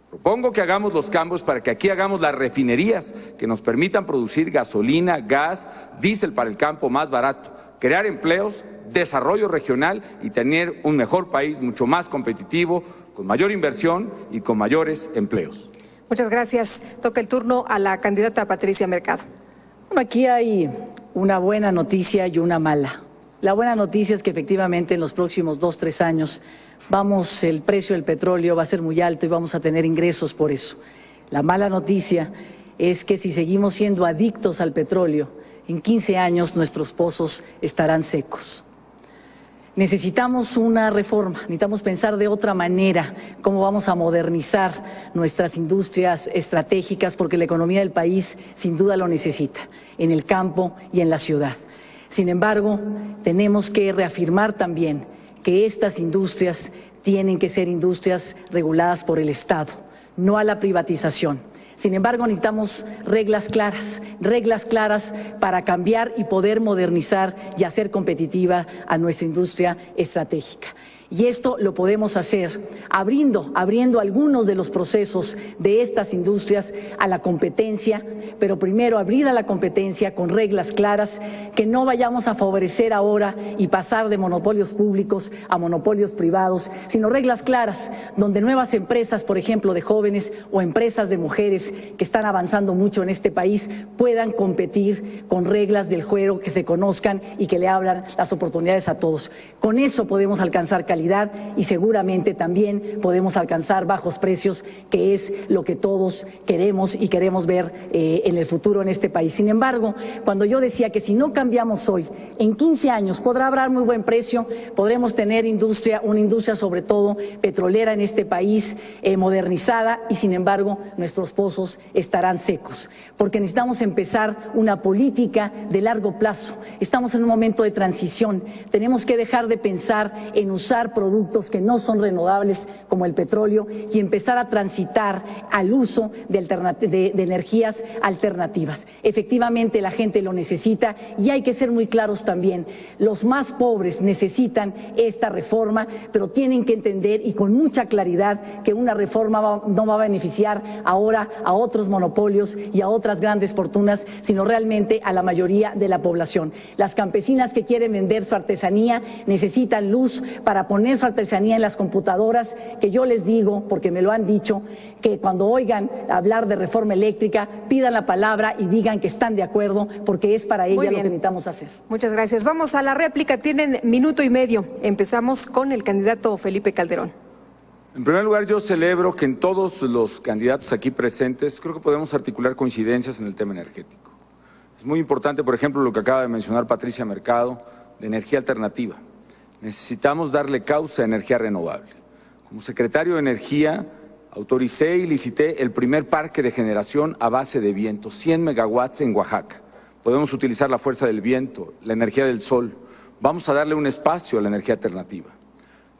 Propongo que hagamos los cambios para que aquí hagamos las refinerías que nos permitan producir gasolina, gas, diésel para el campo más barato, crear empleos, desarrollo regional y tener un mejor país mucho más competitivo, con mayor inversión y con mayores empleos. Muchas gracias. Toca el turno a la candidata Patricia Mercado. Bueno, aquí hay una buena noticia y una mala. La buena noticia es que efectivamente en los próximos 2-3 años el precio del petróleo va a ser muy alto y vamos a tener ingresos por eso. La mala noticia es que si seguimos siendo adictos al petróleo, en 15 años nuestros pozos estarán secos. Necesitamos una reforma, necesitamos pensar de otra manera cómo vamos a modernizar nuestras industrias estratégicas, porque la economía del país sin duda lo necesita, en el campo y en la ciudad. Sin embargo, tenemos que reafirmar también que estas industrias tienen que ser industrias reguladas por el Estado, no a la privatización. Sin embargo, necesitamos reglas claras para cambiar y poder modernizar y hacer competitiva a nuestra industria estratégica. Y esto lo podemos hacer abriendo algunos de los procesos de estas industrias a la competencia, pero primero abrir a la competencia con reglas claras, que no vayamos a favorecer ahora y pasar de monopolios públicos a monopolios privados, sino reglas claras donde nuevas empresas, por ejemplo, de jóvenes o empresas de mujeres que están avanzando mucho en este país puedan competir con reglas del juego que se conozcan y que le abran las oportunidades a todos. Con eso podemos alcanzar calidad y seguramente también podemos alcanzar bajos precios, que es lo que todos queremos y queremos ver en el futuro en este país. Sin embargo, cuando yo decía que si no cambiamos hoy, en 15 años podrá haber muy buen precio, podremos tener una industria sobre todo petrolera en este país, modernizada, y sin embargo nuestros pozos estarán secos, porque necesitamos empezar una política de largo plazo. Estamos en un momento de transición, tenemos que dejar de pensar en usar productos que no son renovables como el petróleo y empezar a transitar al uso de energías alternativas. Efectivamente la gente lo necesita y hay que ser muy claros también. Los más pobres necesitan esta reforma, pero tienen que entender y con mucha claridad que una reforma no va a beneficiar ahora a otros monopolios y a otras grandes fortunas, sino realmente a la mayoría de la población. Las campesinas que quieren vender su artesanía necesitan luz para poner su artesanía en las computadoras, que yo les digo, porque me lo han dicho, que cuando oigan hablar de reforma eléctrica, pidan la palabra y digan que están de acuerdo, porque es para ella lo que necesitamos hacer. Muchas gracias. Vamos a la réplica, tienen minuto y medio. Empezamos con el candidato Felipe Calderón. En primer lugar, yo celebro que en todos los candidatos aquí presentes, creo que podemos articular coincidencias en el tema energético. Es muy importante, por ejemplo, lo que acaba de mencionar Patricia Mercado, de energía alternativa. Necesitamos darle causa a energía renovable. Como secretario de Energía, autoricé y licité el primer parque de generación a base de viento, 100 megawatts en Oaxaca. Podemos utilizar la fuerza del viento, la energía del sol. Vamos a darle un espacio a la energía alternativa.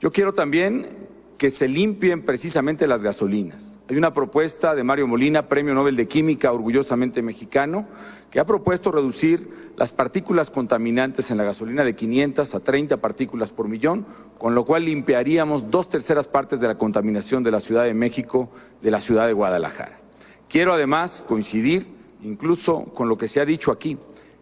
Yo quiero también que se limpien precisamente las gasolinas. Hay una propuesta de Mario Molina, Premio Nobel de Química, orgullosamente mexicano, que ha propuesto reducir las partículas contaminantes en la gasolina de 500 a 30 partículas por millón, con lo cual limpiaríamos 2/3 partes de la contaminación de la Ciudad de México, de la ciudad de Guadalajara. Quiero además coincidir incluso con lo que se ha dicho aquí,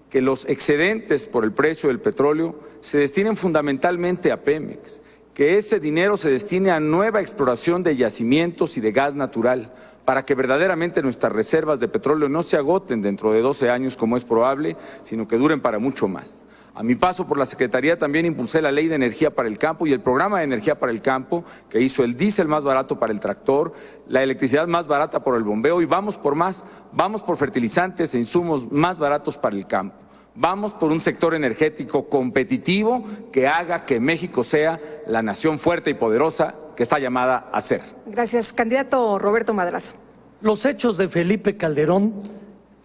que los excedentes por el precio del petróleo se destinen fundamentalmente a Pemex, que ese dinero se destine a nueva exploración de yacimientos y de gas natural, para que verdaderamente nuestras reservas de petróleo no se agoten dentro de 12 años, como es probable, sino que duren para mucho más. A mi paso por la Secretaría también impulsé la Ley de Energía para el Campo y el Programa de Energía para el Campo, que hizo el diésel más barato para el tractor, la electricidad más barata por el bombeo, y vamos por más, vamos por fertilizantes e insumos más baratos para el campo. Vamos por un sector energético competitivo que haga que México sea la nación fuerte y poderosa que está llamada a ser. Gracias. Candidato Roberto Madrazo. Los hechos de Felipe Calderón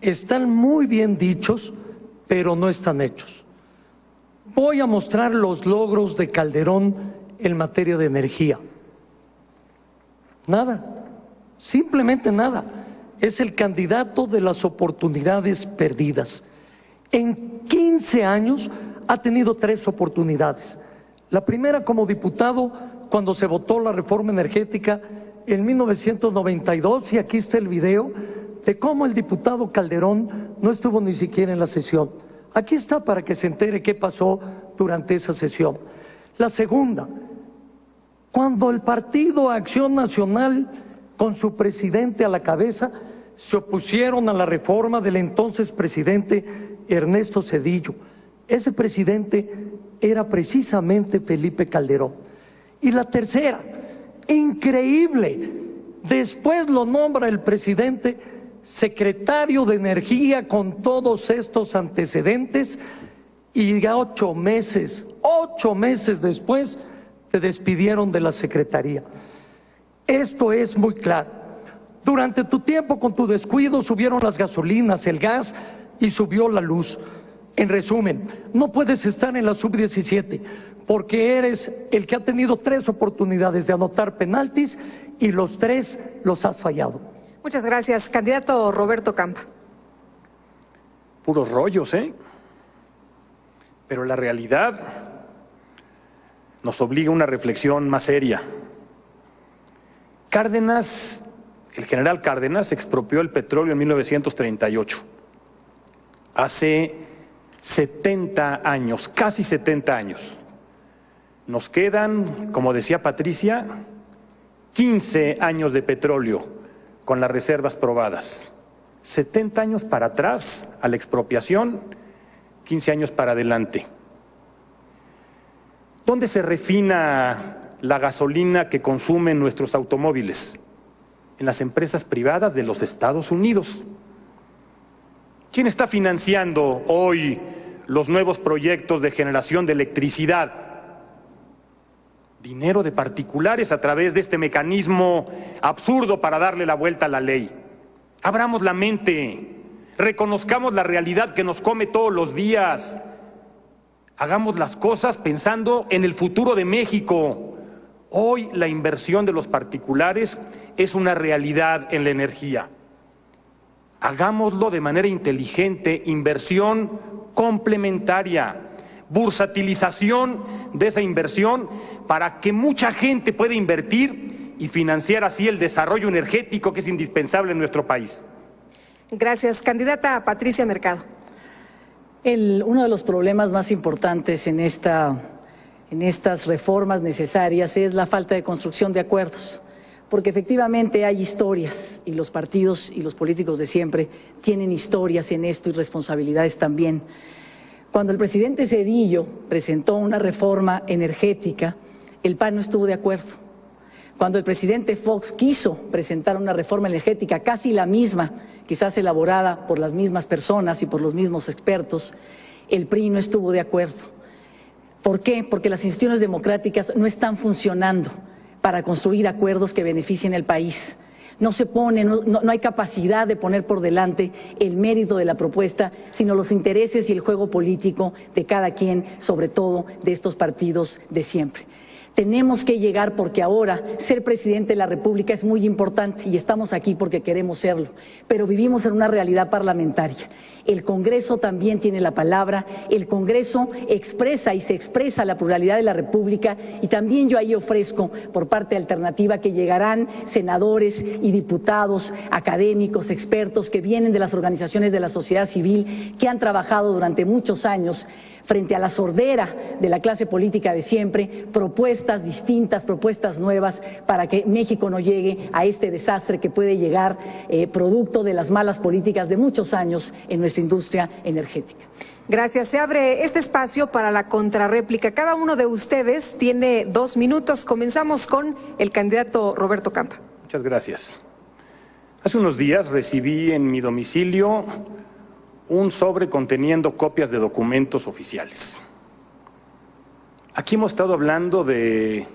están muy bien dichos, pero no están hechos. Voy a mostrar los logros de Calderón en materia de energía. Nada, simplemente nada. Es el candidato de las oportunidades perdidas. En 15 años ha tenido 3 oportunidades. La primera como diputado cuando se votó la reforma energética en 1992, y aquí está el video de cómo el diputado Calderón no estuvo ni siquiera en la sesión. Aquí está para que se entere qué pasó durante esa sesión. La segunda, cuando el Partido Acción Nacional, con su presidente a la cabeza, se opusieron a la reforma del entonces presidente Ernesto Zedillo. Ese presidente era precisamente Felipe Calderón. Y la tercera, increíble, después lo nombra el presidente secretario de Energía con todos estos antecedentes, y ya 8 meses después te despidieron de la secretaría. Esto es muy claro. Durante tu tiempo, con tu descuido, subieron las gasolinas, el gas y subió la luz. En resumen, no puedes estar en la sub-17 porque eres el que ha tenido 3 oportunidades de anotar penaltis y los 3 los has fallado. Muchas gracias. Candidato Roberto Campa. Puros rollos, ¿eh? Pero la realidad nos obliga a una reflexión más seria. Cárdenas, el general Cárdenas, expropió el petróleo en 1938. Hace 70 años, casi 70 años. Nos quedan, como decía Patricia, 15 años de petróleo con las reservas probadas. 70 años para atrás a la expropiación, 15 años para adelante. ¿Dónde se refina la gasolina que consumen nuestros automóviles? En las empresas privadas de los Estados Unidos. ¿Quién está financiando hoy los nuevos proyectos de generación de electricidad? Dinero de particulares a través de este mecanismo absurdo para darle la vuelta a la ley. Abramos la mente, reconozcamos la realidad que nos come todos los días. Hagamos las cosas pensando en el futuro de México. Hoy la inversión de los particulares es una realidad en la energía. Hagámoslo de manera inteligente, inversión complementaria, bursatilización de esa inversión para que mucha gente pueda invertir y financiar así el desarrollo energético que es indispensable en nuestro país. Gracias. Candidata Patricia Mercado. Uno de los problemas más importantes en estas reformas necesarias es la falta de construcción de acuerdos, porque efectivamente hay historias y los partidos y los políticos de siempre tienen historias en esto y responsabilidades también. Cuando el presidente Zedillo presentó una reforma energética, el PAN no estuvo de acuerdo. Cuando el presidente Fox quiso presentar una reforma energética casi la misma, quizás elaborada por las mismas personas y por los mismos expertos, el PRI no estuvo de acuerdo. ¿Por qué? Porque las instituciones democráticas no están funcionando para construir acuerdos que beneficien al país. No hay capacidad de poner por delante el mérito de la propuesta, sino los intereses y el juego político de cada quien, sobre todo de estos partidos de siempre. Tenemos que llegar, porque ahora ser presidente de la República es muy importante y estamos aquí porque queremos serlo, pero vivimos en una realidad parlamentaria. El Congreso también tiene la palabra, el Congreso expresa y se expresa la pluralidad de la República, y también yo ahí ofrezco por parte de Alternativa que llegarán senadores y diputados, académicos, expertos que vienen de las organizaciones de la sociedad civil, que han trabajado durante muchos años frente a la sordera de la clase política de siempre, propuestas distintas, propuestas nuevas para que México no llegue a este desastre que puede llegar producto de las malas políticas de muchos años en nuestra industria energética. Gracias. Se abre este espacio para la contrarréplica. Cada uno de ustedes tiene 2 minutos. Comenzamos con el candidato Roberto Campa. Muchas gracias. Hace unos días recibí en mi domicilio un sobre conteniendo copias de documentos oficiales. Aquí hemos estado hablando de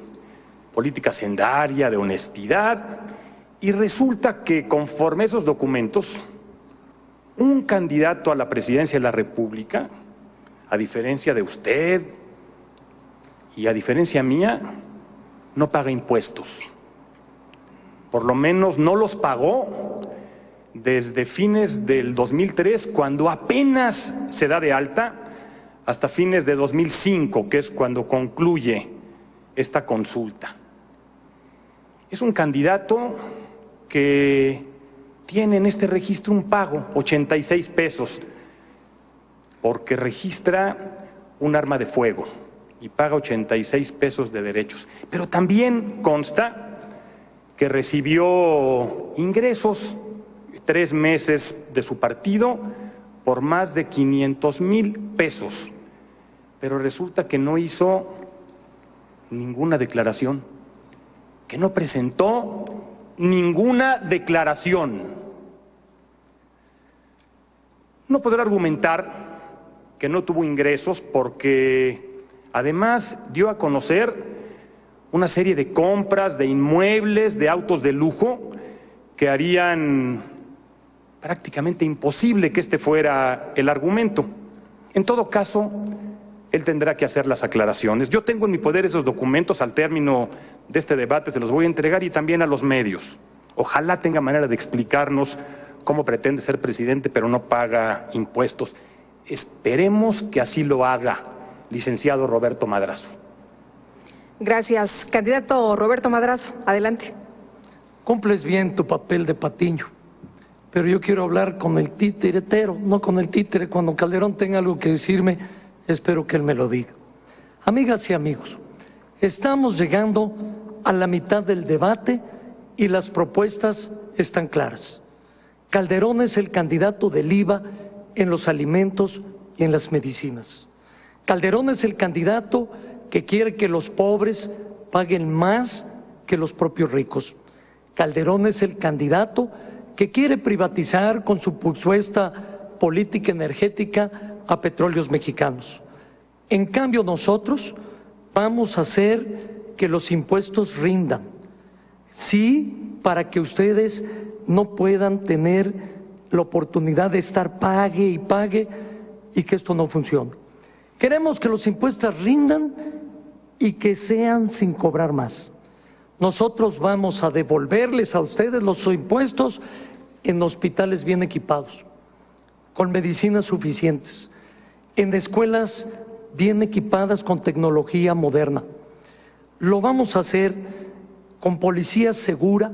política hacendaria, de honestidad, y resulta que conforme a esos documentos, un candidato a la presidencia de la República, a diferencia de usted y a diferencia mía, no paga impuestos. Por lo menos no los pagó desde fines del 2003, cuando apenas se da de alta, hasta fines de 2005, que es cuando concluye esta consulta. Es un candidato que tiene en este registro un pago, 86 pesos, porque registra un arma de fuego y paga 86 pesos de derechos. Pero también consta que recibió ingresos 3 meses de su partido por más de 500,000 pesos, pero resulta que no hizo ninguna declaración, que no presentó ninguna declaración. No podrá argumentar que no tuvo ingresos porque además dio a conocer una serie de compras de inmuebles, de autos de lujo, que harían prácticamente imposible que este fuera el argumento. En todo caso, él tendrá que hacer las aclaraciones. Yo tengo en mi poder esos documentos, al término de este debate se los voy a entregar, y también a los medios. Ojalá tenga manera de explicarnos cómo pretende ser presidente pero no paga impuestos. Esperemos que así lo haga, licenciado Roberto Madrazo. Gracias. Candidato Roberto Madrazo, adelante. Cumples bien tu papel de patiño, pero yo quiero hablar con el titiritero, no con el títere. Cuando Calderón tenga algo que decirme, espero que él me lo diga. Amigas y amigos, estamos llegando a la mitad del debate y las propuestas están claras. Calderón es el candidato del IVA en los alimentos y en las medicinas. Calderón es el candidato que quiere que los pobres paguen más que los propios ricos. Calderón es el candidato que quiere privatizar con su supuesta política energética a Petróleos Mexicanos. En cambio, nosotros vamos a hacer que los impuestos rindan. Sí, para que ustedes no puedan tener la oportunidad de estar pague y pague y que esto no funcione. Queremos que los impuestos rindan y que sean sin cobrar más. Nosotros vamos a devolverles a ustedes los impuestos en hospitales bien equipados, con medicinas suficientes, en escuelas bien equipadas con tecnología moderna. Lo vamos a hacer con policía segura,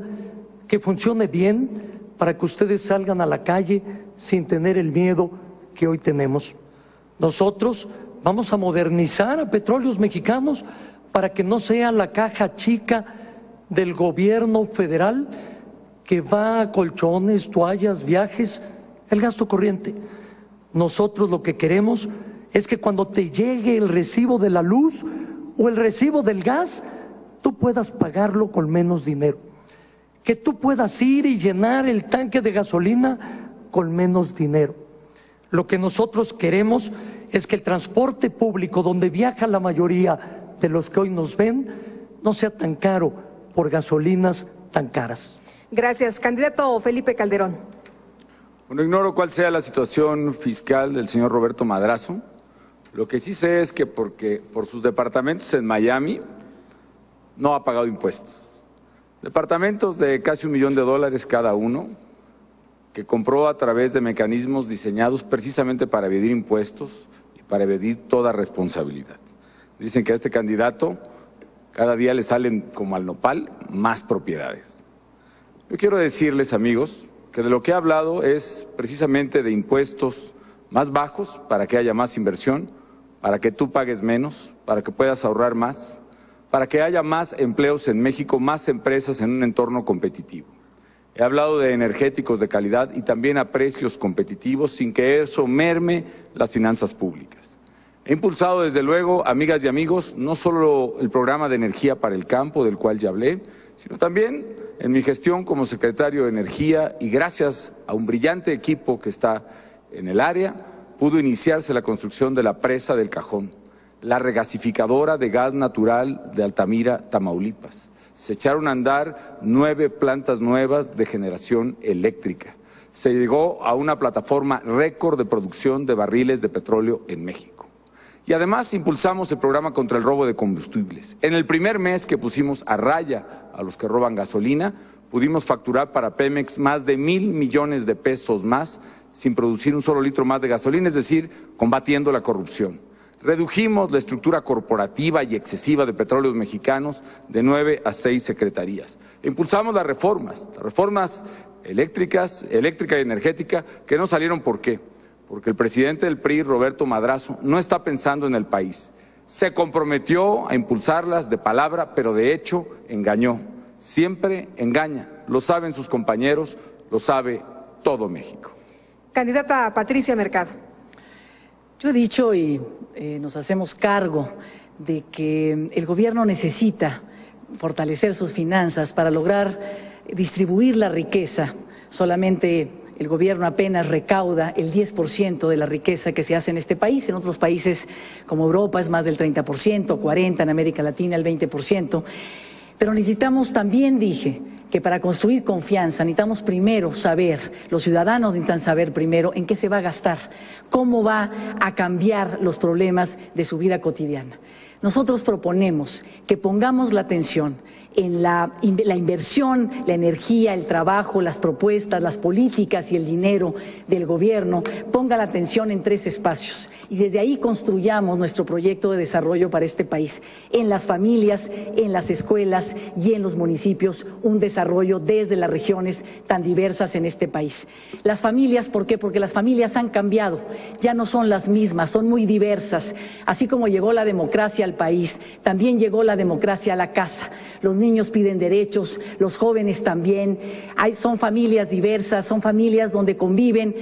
que funcione bien, para que ustedes salgan a la calle sin tener el miedo que hoy tenemos. Nosotros vamos a modernizar a Petróleos Mexicanos para que no sea la caja chica del gobierno federal que va a colchones, toallas, viajes, el gasto corriente. Nosotros lo que queremos es que cuando te llegue el recibo de la luz o el recibo del gas, tú puedas pagarlo con menos dinero. Que tú puedas ir y llenar el tanque de gasolina con menos dinero. Lo que nosotros queremos es que el transporte público, donde viaja la mayoría de los que hoy nos ven, no sea tan caro por gasolinas tan caras. Gracias. Candidato Felipe Calderón. Bueno, ignoro cuál sea la situación fiscal del señor Roberto Madrazo. Lo que sí sé es que por sus departamentos en Miami no ha pagado impuestos. Departamentos de casi $1 millón cada uno, que compró a través de mecanismos diseñados precisamente para evadir impuestos y para evadir toda responsabilidad. Dicen que a este candidato cada día le salen como al nopal más propiedades. Yo quiero decirles, amigos, que de lo que he hablado es precisamente de impuestos más bajos para que haya más inversión, para que tú pagues menos, para que puedas ahorrar más, para que haya más empleos en México, más empresas en un entorno competitivo. He hablado de energéticos de calidad y también a precios competitivos sin que eso merme las finanzas públicas. He impulsado desde luego, amigas y amigos, no solo el programa de energía para el campo, del cual ya hablé, sino también en mi gestión como secretario de Energía y gracias a un brillante equipo que está en el área, pudo iniciarse la construcción de la presa del Cajón, la regasificadora de gas natural de Altamira, Tamaulipas. Se echaron a andar 9 plantas nuevas de generación eléctrica. Se llegó a una plataforma récord de producción de barriles de petróleo en México. Y además impulsamos el programa contra el robo de combustibles. En el primer mes que pusimos a raya a los que roban gasolina, pudimos facturar para Pemex más de 1,000 millones de pesos más sin producir un solo litro más de gasolina, es decir, combatiendo la corrupción. Redujimos la estructura corporativa y excesiva de Petróleos Mexicanos de 9 a 6 secretarías. Impulsamos las reformas eléctrica y energética, que no salieron. ¿Por qué? Porque el presidente del PRI, Roberto Madrazo, no está pensando en el país. Se comprometió a impulsarlas de palabra, pero de hecho engañó. Siempre engaña. Lo saben sus compañeros, lo sabe todo México. Candidata Patricia Mercado. Yo he dicho y nos hacemos cargo de que el gobierno necesita fortalecer sus finanzas para lograr distribuir la riqueza. Solamente el gobierno apenas recauda el 10% de la riqueza que se hace en este país. En otros países como Europa es más del 30%, 40%, en América Latina el 20%. Pero necesitamos también, dije, que para construir confianza necesitamos primero saber, los ciudadanos necesitan saber primero en qué se va a gastar, cómo va a cambiar los problemas de su vida cotidiana. Nosotros proponemos que pongamos la atención en la inversión, la energía, el trabajo, las propuestas, las políticas y el dinero del gobierno, ponga la atención en 3 espacios y desde ahí construyamos nuestro proyecto de desarrollo para este país, en las familias, en las escuelas y en los municipios, un desarrollo desde las regiones tan diversas en este país. Las familias, ¿por qué? Porque las familias han cambiado, ya no son las mismas, son muy diversas. Así como llegó la democracia al país, también llegó la democracia a la casa. Los niños piden derechos, los jóvenes también. Son familias diversas, son familias donde conviven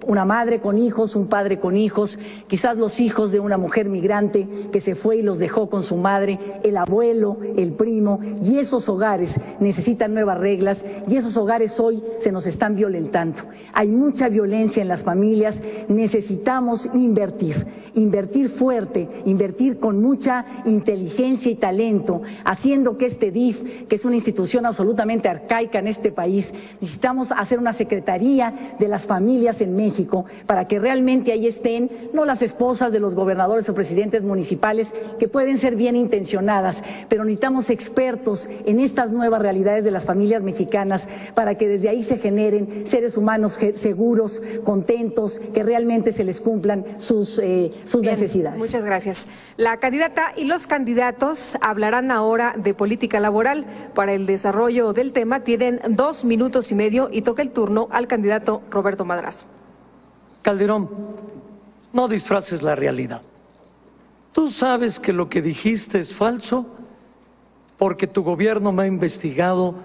una madre con hijos, un padre con hijos, quizás los hijos de una mujer migrante que se fue y los dejó con su madre, el abuelo, el primo, y esos hogares necesitan nuevas reglas y esos hogares hoy se nos están violentando. Hay mucha violencia en las familias, necesitamos invertir fuerte, invertir con mucha inteligencia y talento, haciendo que este DIF, que es una institución absolutamente arcaica en este país, necesitamos hacer una secretaría de las familias en México para que realmente ahí estén, no las esposas de los gobernadores o presidentes municipales, que pueden ser bien intencionadas, pero necesitamos expertos en estas nuevas realidades de las familias mexicanas para que desde ahí se generen seres humanos seguros, contentos, que realmente se les cumplan sus necesidades. Muchas gracias. La candidata y los candidatos hablarán ahora de política laboral. Para el desarrollo del tema tienen 2 minutos y medio y toca el turno al candidato Roberto Madrazo. Calderón, no disfraces la realidad. Tú sabes que lo que dijiste es falso porque tu gobierno me ha investigado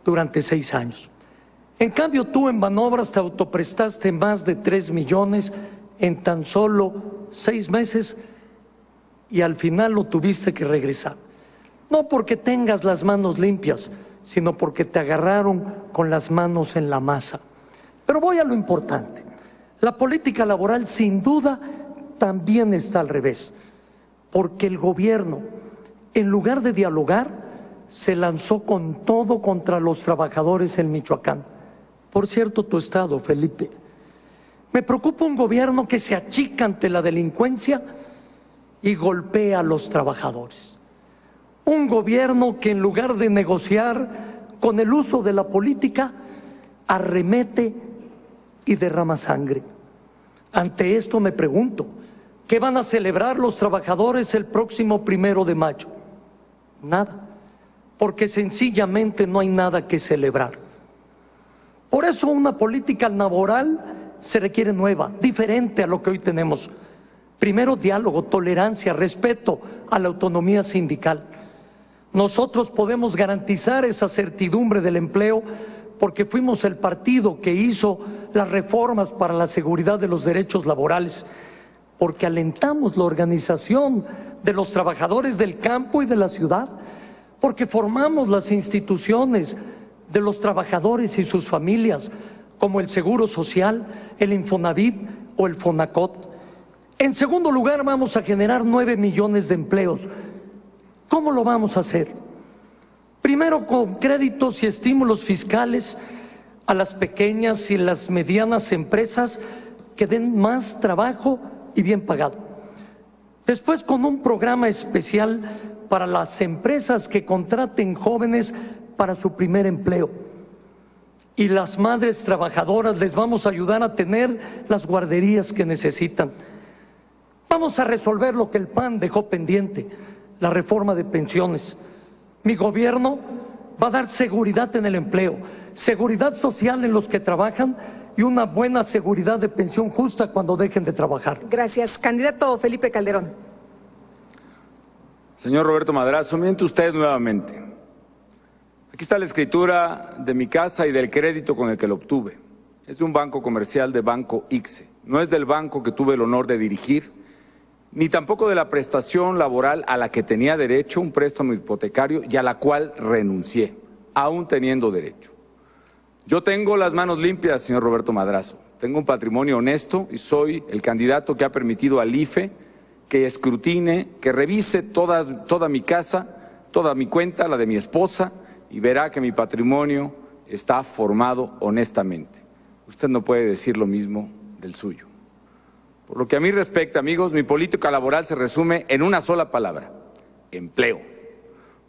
durante 6 años. En cambio, tú en manobras te autoprestaste más de 3 millones en tan solo 6 meses y al final lo tuviste que regresar. No porque tengas las manos limpias, sino porque te agarraron con las manos en la masa. Pero voy a lo importante. La política laboral sin duda también está al revés, porque el gobierno, en lugar de dialogar, se lanzó con todo contra los trabajadores en Michoacán. Por cierto, tu estado, Felipe. Me preocupa un gobierno que se achica ante la delincuencia y golpea a los trabajadores. Un gobierno que en lugar de negociar con el uso de la política, arremete y derrama sangre. Ante esto me pregunto, ¿qué van a celebrar los trabajadores el próximo 1 de mayo? Nada, porque sencillamente no hay nada que celebrar. Por eso una política laboral se requiere nueva, diferente a lo que hoy tenemos. Primero, diálogo, tolerancia, respeto a la autonomía sindical. Nosotros podemos garantizar esa certidumbre del empleo porque fuimos el partido que hizo las reformas para la seguridad de los derechos laborales, porque alentamos la organización de los trabajadores del campo y de la ciudad, porque formamos las instituciones de los trabajadores y sus familias, como el Seguro Social, el Infonavit o el Fonacot. En segundo lugar, vamos a generar 9 millones de empleos. ¿Cómo lo vamos a hacer? Primero, con créditos y estímulos fiscales a las pequeñas y las medianas empresas que den más trabajo y bien pagado. Después, con un programa especial para las empresas que contraten jóvenes para su primer empleo. Y las madres trabajadoras les vamos a ayudar a tener las guarderías que necesitan. Vamos a resolver lo que el PAN dejó pendiente, la reforma de pensiones. Mi gobierno va a dar seguridad en el empleo, seguridad social en los que trabajan y una buena seguridad de pensión justa cuando dejen de trabajar. Gracias. Candidato Felipe Calderón. Señor Roberto Madrazo, miente usted nuevamente. Aquí está la escritura de mi casa y del crédito con el que lo obtuve. Es de un banco comercial de Banco ICSE. No es del banco que tuve el honor de dirigir, ni tampoco de la prestación laboral a la que tenía derecho, un préstamo hipotecario, y a la cual renuncié, aún teniendo derecho. Yo tengo las manos limpias, señor Roberto Madrazo. Tengo un patrimonio honesto y soy el candidato que ha permitido al IFE que escrutine, que revise toda mi casa, toda mi cuenta, la de mi esposa, y verá que mi patrimonio está formado honestamente. Usted no puede decir lo mismo del suyo. Por lo que a mí respecta, amigos, mi política laboral se resume en una sola palabra: empleo.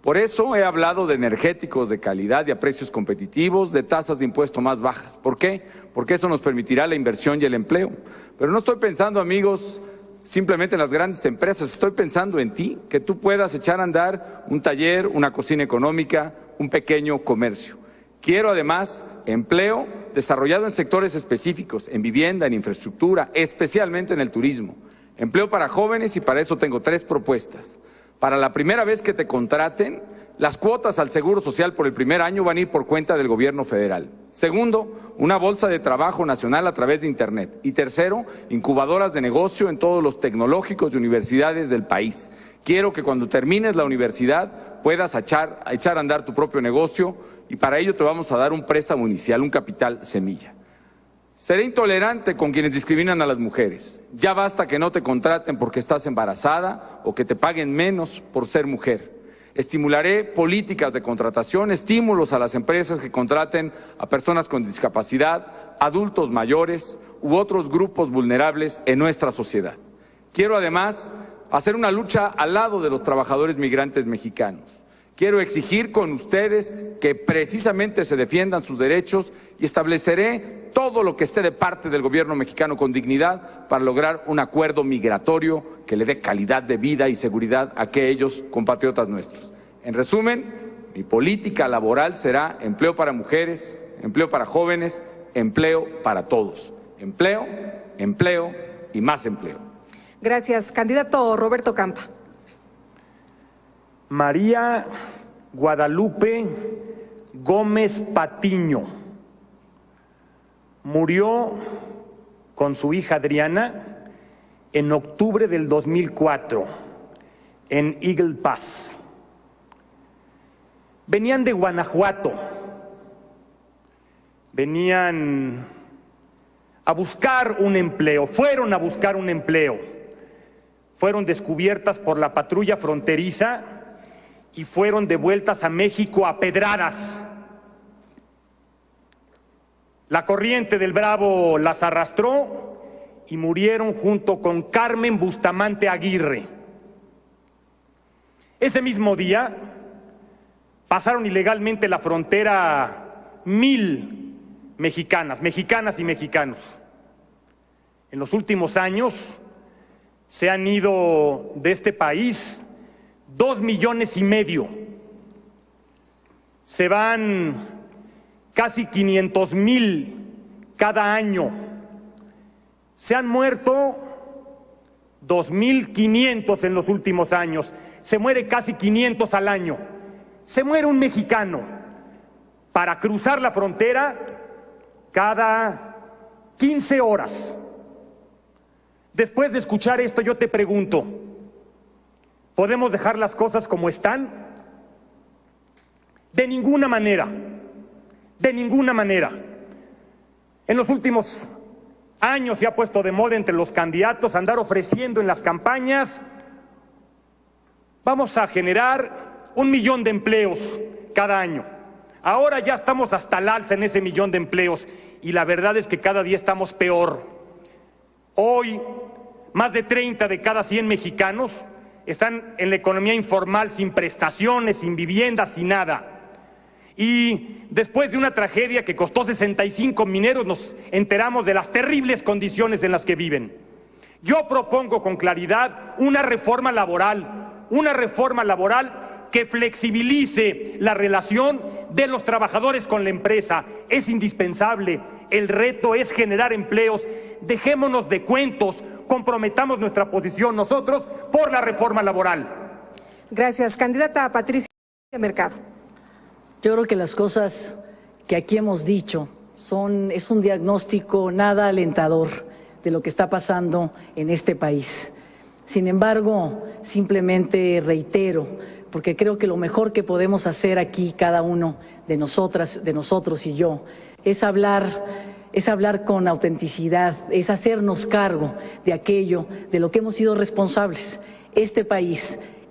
Por eso he hablado de energéticos de calidad y a precios competitivos, de tasas de impuesto más bajas. ¿Por qué? Porque eso nos permitirá la inversión y el empleo. Pero no estoy pensando, amigos, simplemente en las grandes empresas, estoy pensando en ti, que tú puedas echar a andar un taller, una cocina económica, un pequeño comercio. Quiero además empleo desarrollado en sectores específicos, en vivienda, en infraestructura, especialmente en el turismo. Empleo para jóvenes y para eso tengo 3 propuestas. Para la primera vez que te contraten, las cuotas al Seguro Social por el primer año van a ir por cuenta del gobierno federal. Segundo, una bolsa de trabajo nacional a través de Internet. Y tercero, incubadoras de negocio en todos los tecnológicos y universidades del país. Quiero que cuando termines la universidad puedas echar a andar tu propio negocio y para ello te vamos a dar un préstamo inicial, un capital semilla. Seré intolerante con quienes discriminan a las mujeres. Ya basta que no te contraten porque estás embarazada o que te paguen menos por ser mujer. Estimularé políticas de contratación, estímulos a las empresas que contraten a personas con discapacidad, adultos mayores u otros grupos vulnerables en nuestra sociedad. Quiero además hacer una lucha al lado de los trabajadores migrantes mexicanos. Quiero exigir con ustedes que precisamente se defiendan sus derechos y estableceré todo lo que esté de parte del gobierno mexicano con dignidad para lograr un acuerdo migratorio que le dé calidad de vida y seguridad a aquellos compatriotas nuestros. En resumen, mi política laboral será empleo para mujeres, empleo para jóvenes, empleo para todos. Empleo, empleo y más empleo. Gracias. Candidato Roberto Campa. María Guadalupe Gómez Patiño murió con su hija Adriana en octubre del 2004 en Eagle Pass. Venían de Guanajuato, venían a buscar un empleo, fueron a buscar un empleo, fueron descubiertas por la patrulla fronteriza y fueron devueltas a México a pedradas. La corriente del Bravo las arrastró y murieron junto con Carmen Bustamante Aguirre. Ese mismo día pasaron ilegalmente la frontera 1,000 mexicanas y mexicanos. En los últimos años se han ido de este país 2,5 millones. Se van casi 500,000 cada año. Se han muerto 2.500 en los últimos años, se muere casi 500 al año. Se muere un mexicano para cruzar la frontera cada 15 horas. Después de escuchar esto, yo te pregunto, ¿podemos dejar las cosas como están? De ninguna manera, de ninguna manera. En los últimos años se ha puesto de moda entre los candidatos andar ofreciendo en las campañas: vamos a generar 1 millón de empleos cada año. Ahora ya estamos hasta el alza en ese 1 millón de empleos y la verdad es que cada día estamos peor. Hoy, más de 30 de cada 100 mexicanos están en la economía informal, sin prestaciones, sin vivienda, sin nada. Y después de una tragedia que costó 65 mineros, nos enteramos de las terribles condiciones en las que viven. Yo propongo con claridad una reforma laboral que flexibilice la relación de los trabajadores con la empresa. Es indispensable. El reto es generar empleos. Dejémonos de cuentos, comprometamos nuestra posición nosotros por la reforma laboral. Gracias. Candidata Patricia Mercado. Yo creo que las cosas que aquí hemos dicho es un diagnóstico nada alentador de lo que está pasando en este país. Sin embargo, simplemente reitero, porque creo que lo mejor que podemos hacer aquí, cada uno de nosotros y yo, es hablar con autenticidad, es hacernos cargo de aquello de lo que hemos sido responsables. Este país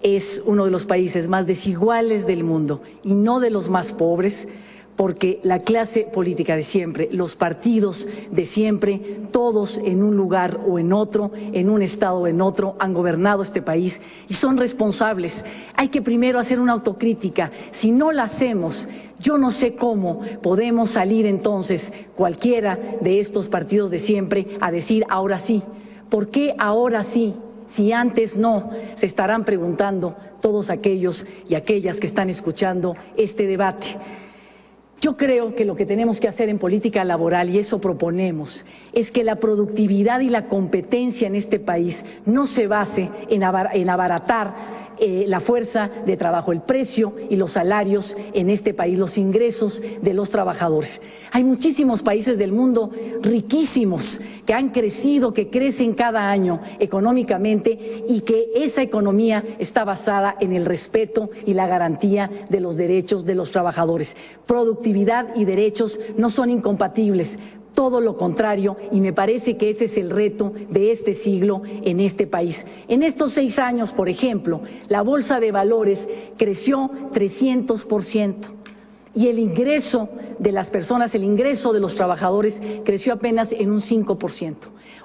es uno de los países más desiguales del mundo y no de los más pobres, porque la clase política de siempre, los partidos de siempre, todos en un lugar o en otro, en un estado o en otro, han gobernado este país y son responsables. Hay que primero hacer una autocrítica. Si no la hacemos, yo no sé cómo podemos salir entonces cualquiera de estos partidos de siempre a decir ahora sí. ¿Por qué ahora sí? Si antes no, se estarán preguntando todos aquellos y aquellas que están escuchando este debate. Yo creo que lo que tenemos que hacer en política laboral, y eso proponemos, es que la productividad y la competencia en este país no se base en abaratar la fuerza de trabajo, el precio y los salarios en este país, los ingresos de los trabajadores. Hay muchísimos países del mundo riquísimos que han crecido, que crecen cada año económicamente y que esa economía está basada en el respeto y la garantía de los derechos de los trabajadores. Productividad y derechos no son incompatibles. Todo lo contrario, y me parece que ese es el reto de este siglo en este país. En estos 6 años, por ejemplo, la bolsa de valores creció 300% y el ingreso de las personas, el ingreso de los trabajadores creció apenas en un 5%.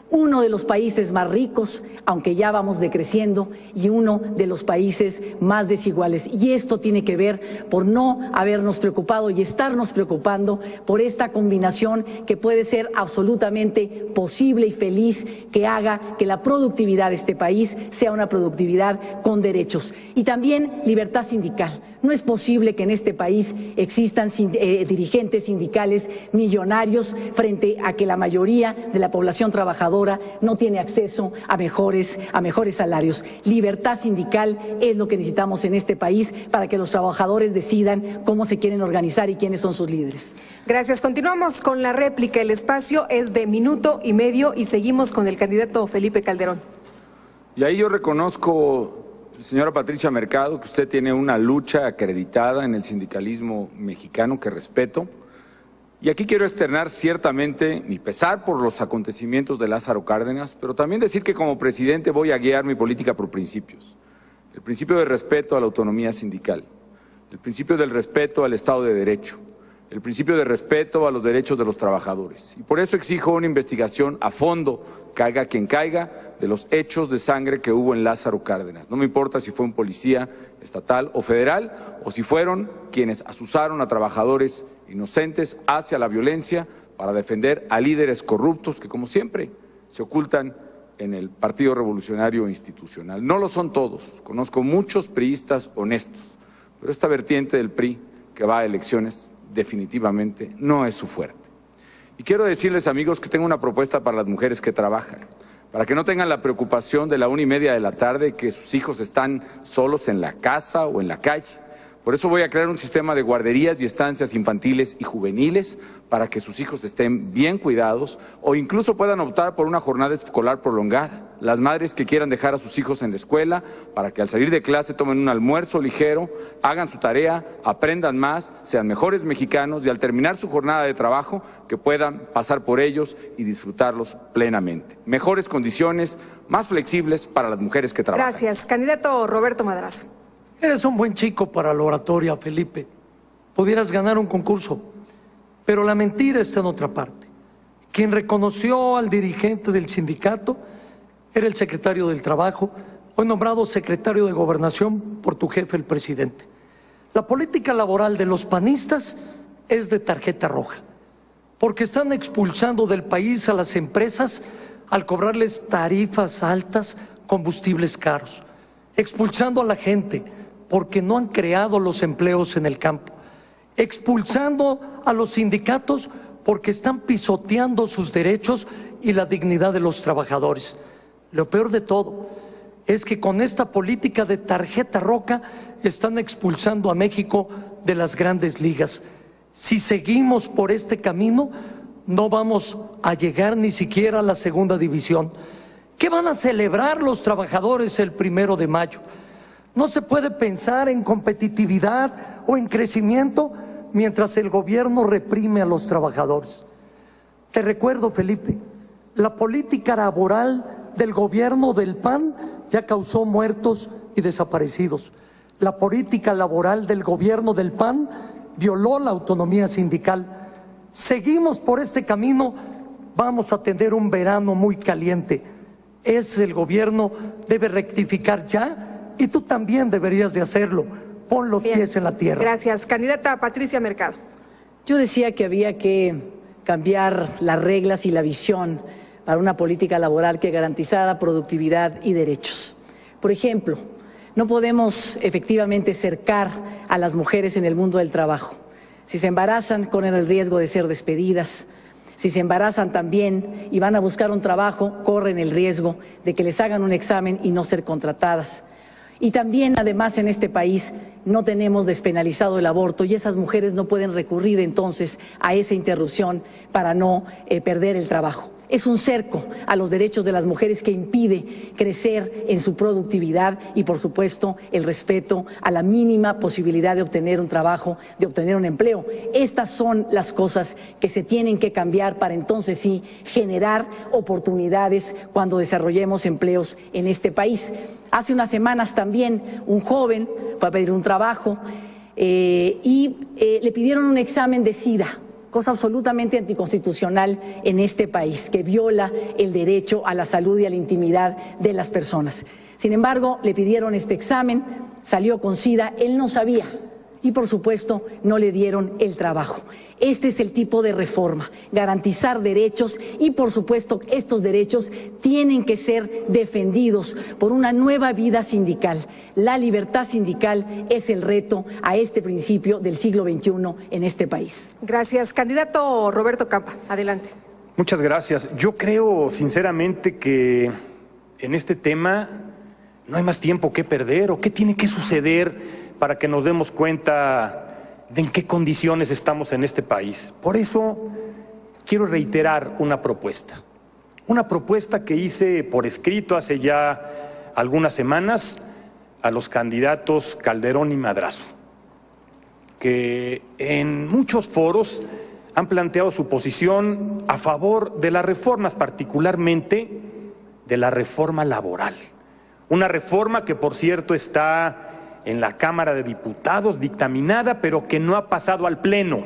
Uno de los países más ricos, aunque ya vamos decreciendo, y uno de los países más desiguales. Y esto tiene que ver por no habernos preocupado y estarnos preocupando por esta combinación que puede ser absolutamente posible y feliz, que haga que la productividad de este país sea una productividad con derechos. Y también libertad sindical. No es posible que en este país existan dirigentes sindicales millonarios frente a que la mayoría de la población trabajadora no tiene acceso a mejores salarios. Libertad sindical es lo que necesitamos en este país para que los trabajadores decidan cómo se quieren organizar y quiénes son sus líderes. Gracias. Continuamos con la réplica. El espacio es de 1 minuto y medio y seguimos con el candidato Felipe Calderón. Y ahí yo reconozco, señora Patricia Mercado, que usted tiene una lucha acreditada en el sindicalismo mexicano que respeto. Y aquí quiero externar ciertamente mi pesar por los acontecimientos de Lázaro Cárdenas, pero también decir que como presidente voy a guiar mi política por principios. El principio de respeto a la autonomía sindical, el principio del respeto al Estado de Derecho, el principio de respeto a los derechos de los trabajadores. Y por eso exijo una investigación a fondo, caiga quien caiga, de los hechos de sangre que hubo en Lázaro Cárdenas. No me importa si fue un policía estatal o federal, o si fueron quienes asusaron a trabajadores inocentes hacia la violencia para defender a líderes corruptos que, como siempre, se ocultan en el Partido Revolucionario Institucional. No lo son todos, conozco muchos priistas honestos, pero esta vertiente del PRI que va a elecciones definitivamente no es su fuerte. Y quiero decirles, amigos, que tengo una propuesta para las mujeres que trabajan, para que no tengan la preocupación de la 1:30 de la tarde que sus hijos están solos en la casa o en la calle. Por eso voy a crear un sistema de guarderías y estancias infantiles y juveniles para que sus hijos estén bien cuidados o incluso puedan optar por una jornada escolar prolongada. Las madres que quieran dejar a sus hijos en la escuela para que al salir de clase tomen un almuerzo ligero, hagan su tarea, aprendan más, sean mejores mexicanos y al terminar su jornada de trabajo que puedan pasar por ellos y disfrutarlos plenamente. Mejores condiciones, más flexibles para las mujeres que trabajan. Gracias. Candidato Roberto Madrazo. Eres un buen chico para la oratoria, Felipe. Pudieras ganar un concurso, pero la mentira está en otra parte. Quien reconoció al dirigente del sindicato era el secretario del Trabajo, hoy nombrado secretario de Gobernación por tu jefe, el presidente. La política laboral de los panistas es de tarjeta roja, porque están expulsando del país a las empresas al cobrarles tarifas altas, combustibles caros, expulsando a la gente porque no han creado los empleos en el campo, expulsando a los sindicatos porque están pisoteando sus derechos y la dignidad de los trabajadores. Lo peor de todo es que con esta política de tarjeta roja están expulsando a México de las grandes ligas. Si seguimos por este camino, no vamos a llegar ni siquiera a la segunda división. ¿Qué van a celebrar los trabajadores el 1 de mayo? No se puede pensar en competitividad o en crecimiento mientras el gobierno reprime a los trabajadores. Te recuerdo, Felipe, la política laboral del gobierno del PAN ya causó muertos y desaparecidos. La política laboral del gobierno del PAN violó la autonomía sindical. Seguimos por este camino, vamos a tener un verano muy caliente. El gobierno debe rectificar ya y tú también deberías de hacerlo. Pon los pies en la tierra. Gracias. Candidata Patricia Mercado. Yo decía que había que cambiar las reglas y la visión para una política laboral que garantizara productividad y derechos. Por ejemplo, no podemos efectivamente cercar a las mujeres en el mundo del trabajo. Si se embarazan, corren el riesgo de ser despedidas. Si se embarazan también y van a buscar un trabajo, corren el riesgo de que les hagan un examen y no ser contratadas. Y también, además, en este país no tenemos despenalizado el aborto y esas mujeres no pueden recurrir entonces a esa interrupción para no perder el trabajo. Es un cerco a los derechos de las mujeres que impide crecer en su productividad y, por supuesto, el respeto a la mínima posibilidad de obtener un trabajo, de obtener un empleo. Estas son las cosas que se tienen que cambiar para entonces sí generar oportunidades cuando desarrollemos empleos en este país. Hace unas semanas también un joven fue a pedir un trabajo y le pidieron un examen de SIDA, cosa absolutamente anticonstitucional en este país, que viola el derecho a la salud y a la intimidad de las personas. Sin embargo, le pidieron este examen, salió con SIDA, él no sabía y por supuesto no le dieron el trabajo. Este es el tipo de reforma, garantizar derechos y por supuesto estos derechos tienen que ser defendidos por una nueva vida sindical. La libertad sindical es el reto a este principio del siglo XXI en este país. Gracias. Candidato Roberto Campa, adelante. Muchas gracias. Yo creo sinceramente que en este tema no hay más tiempo que perder o qué tiene que suceder para que nos demos cuenta de en qué condiciones estamos en este país. Por eso quiero reiterar una propuesta que hice por escrito hace ya algunas semanas a los candidatos Calderón y Madrazo, que en muchos foros han planteado su posición a favor de las reformas, particularmente de la reforma laboral. Una reforma que, por cierto, está en la Cámara de Diputados dictaminada, pero que no ha pasado al Pleno.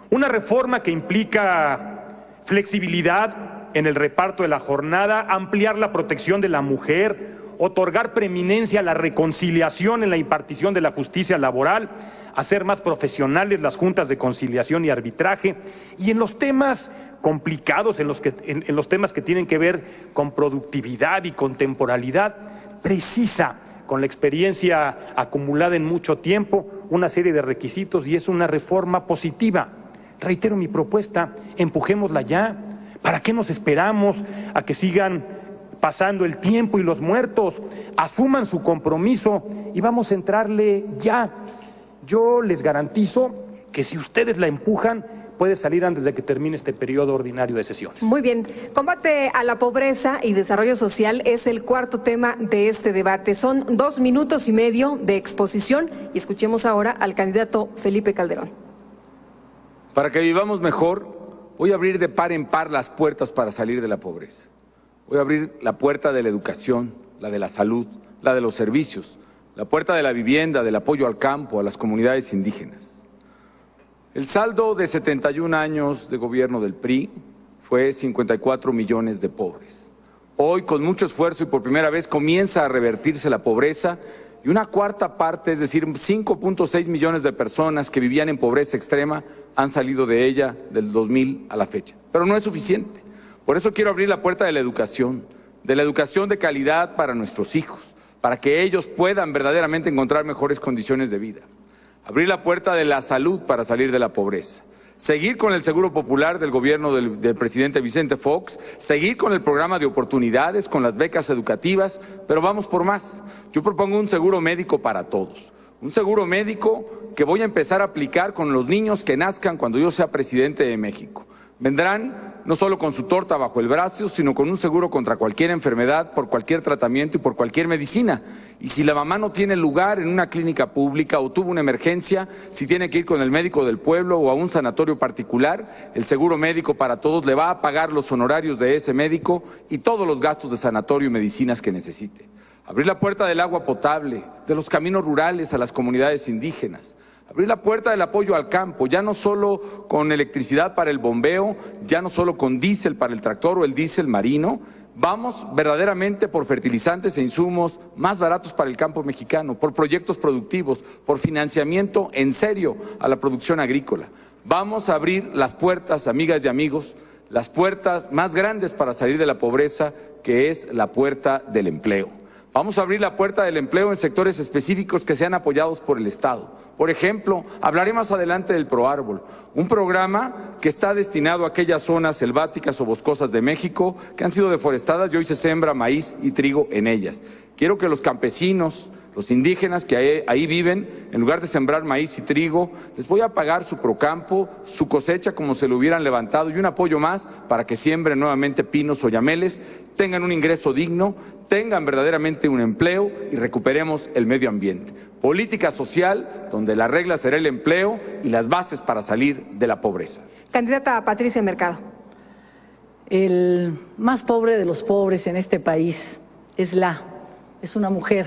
Una reforma que implica flexibilidad en el reparto de la jornada, ampliar la protección de la mujer, otorgar preeminencia a la reconciliación en la impartición de la justicia laboral, hacer más profesionales las juntas de conciliación y arbitraje, y en los temas complicados, en los temas que tienen que ver con productividad y con temporalidad, precisa con la experiencia acumulada en mucho tiempo, una serie de requisitos y es una reforma positiva. Reitero mi propuesta, empujémosla ya. ¿Para qué nos esperamos a que sigan pasando el tiempo y los muertos. Asuman su compromiso y vamos a entrarle ya. Yo les garantizo que si ustedes la empujan, puede salir antes de que termine este periodo ordinario de sesiones. Muy bien. Combate a la pobreza y desarrollo social es el cuarto tema de este debate. Son 2 minutos y medio de exposición y escuchemos ahora al candidato Felipe Calderón. Para que vivamos mejor, voy a abrir de par en par las puertas para salir de la pobreza. Voy a abrir la puerta de la educación, la de la salud, la de los servicios, la puerta de la vivienda, del apoyo al campo, a las comunidades indígenas. El saldo de 71 años de gobierno del PRI fue 54 millones de pobres. Hoy, con mucho esfuerzo y por primera vez, comienza a revertirse la pobreza y una cuarta parte, es decir, 5.6 millones de personas que vivían en pobreza extrema han salido de ella del 2000 a la fecha. Pero no es suficiente. Por eso quiero abrir la puerta de la educación de calidad para nuestros hijos, para que ellos puedan verdaderamente encontrar mejores condiciones de vida. Abrir la puerta de la salud para salir de la pobreza. Seguir con el seguro popular del gobierno del presidente Vicente Fox, seguir con el programa de oportunidades, con las becas educativas, pero vamos por más. Yo propongo un seguro médico para todos. Un seguro médico que voy a empezar a aplicar con los niños que nazcan cuando yo sea presidente de México. Vendrán no solo con su torta bajo el brazo, sino con un seguro contra cualquier enfermedad, por cualquier tratamiento y por cualquier medicina. Y si la mamá no tiene lugar en una clínica pública o tuvo una emergencia, si tiene que ir con el médico del pueblo o a un sanatorio particular, el seguro médico para todos le va a pagar los honorarios de ese médico y todos los gastos de sanatorio y medicinas que necesite. Abrir la puerta del agua potable, de los caminos rurales a las comunidades indígenas. Abrir la puerta del apoyo al campo, ya no solo con electricidad para el bombeo, ya no solo con diésel para el tractor o el diésel marino, vamos verdaderamente por fertilizantes e insumos más baratos para el campo mexicano, por proyectos productivos, por financiamiento en serio a la producción agrícola. Vamos a abrir las puertas, amigas y amigos, las puertas más grandes para salir de la pobreza, que es la puerta del empleo. Vamos a abrir la puerta del empleo en sectores específicos que sean apoyados por el Estado. Por ejemplo, hablaré más adelante del ProÁrbol, un programa que está destinado a aquellas zonas selváticas o boscosas de México que han sido deforestadas y hoy se siembra maíz y trigo en ellas. Quiero que los campesinos, los indígenas que ahí viven, en lugar de sembrar maíz y trigo, les voy a pagar su procampo, su cosecha como se lo hubieran levantado y un apoyo más para que siembren nuevamente pinos o yameles, tengan un ingreso digno, tengan verdaderamente un empleo y recuperemos el medio ambiente. Política social donde la regla será el empleo y las bases para salir de la pobreza. Candidata Patricia Mercado. El más pobre de los pobres en este país es una mujer,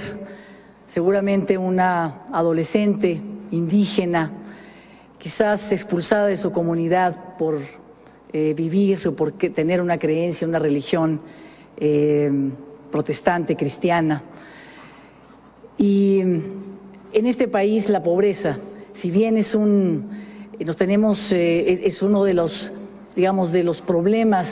seguramente una adolescente indígena, quizás expulsada de su comunidad por vivir o por tener una creencia, una religión protestante, cristiana. Y en este país la pobreza, si bien es uno de los, digamos, de los problemas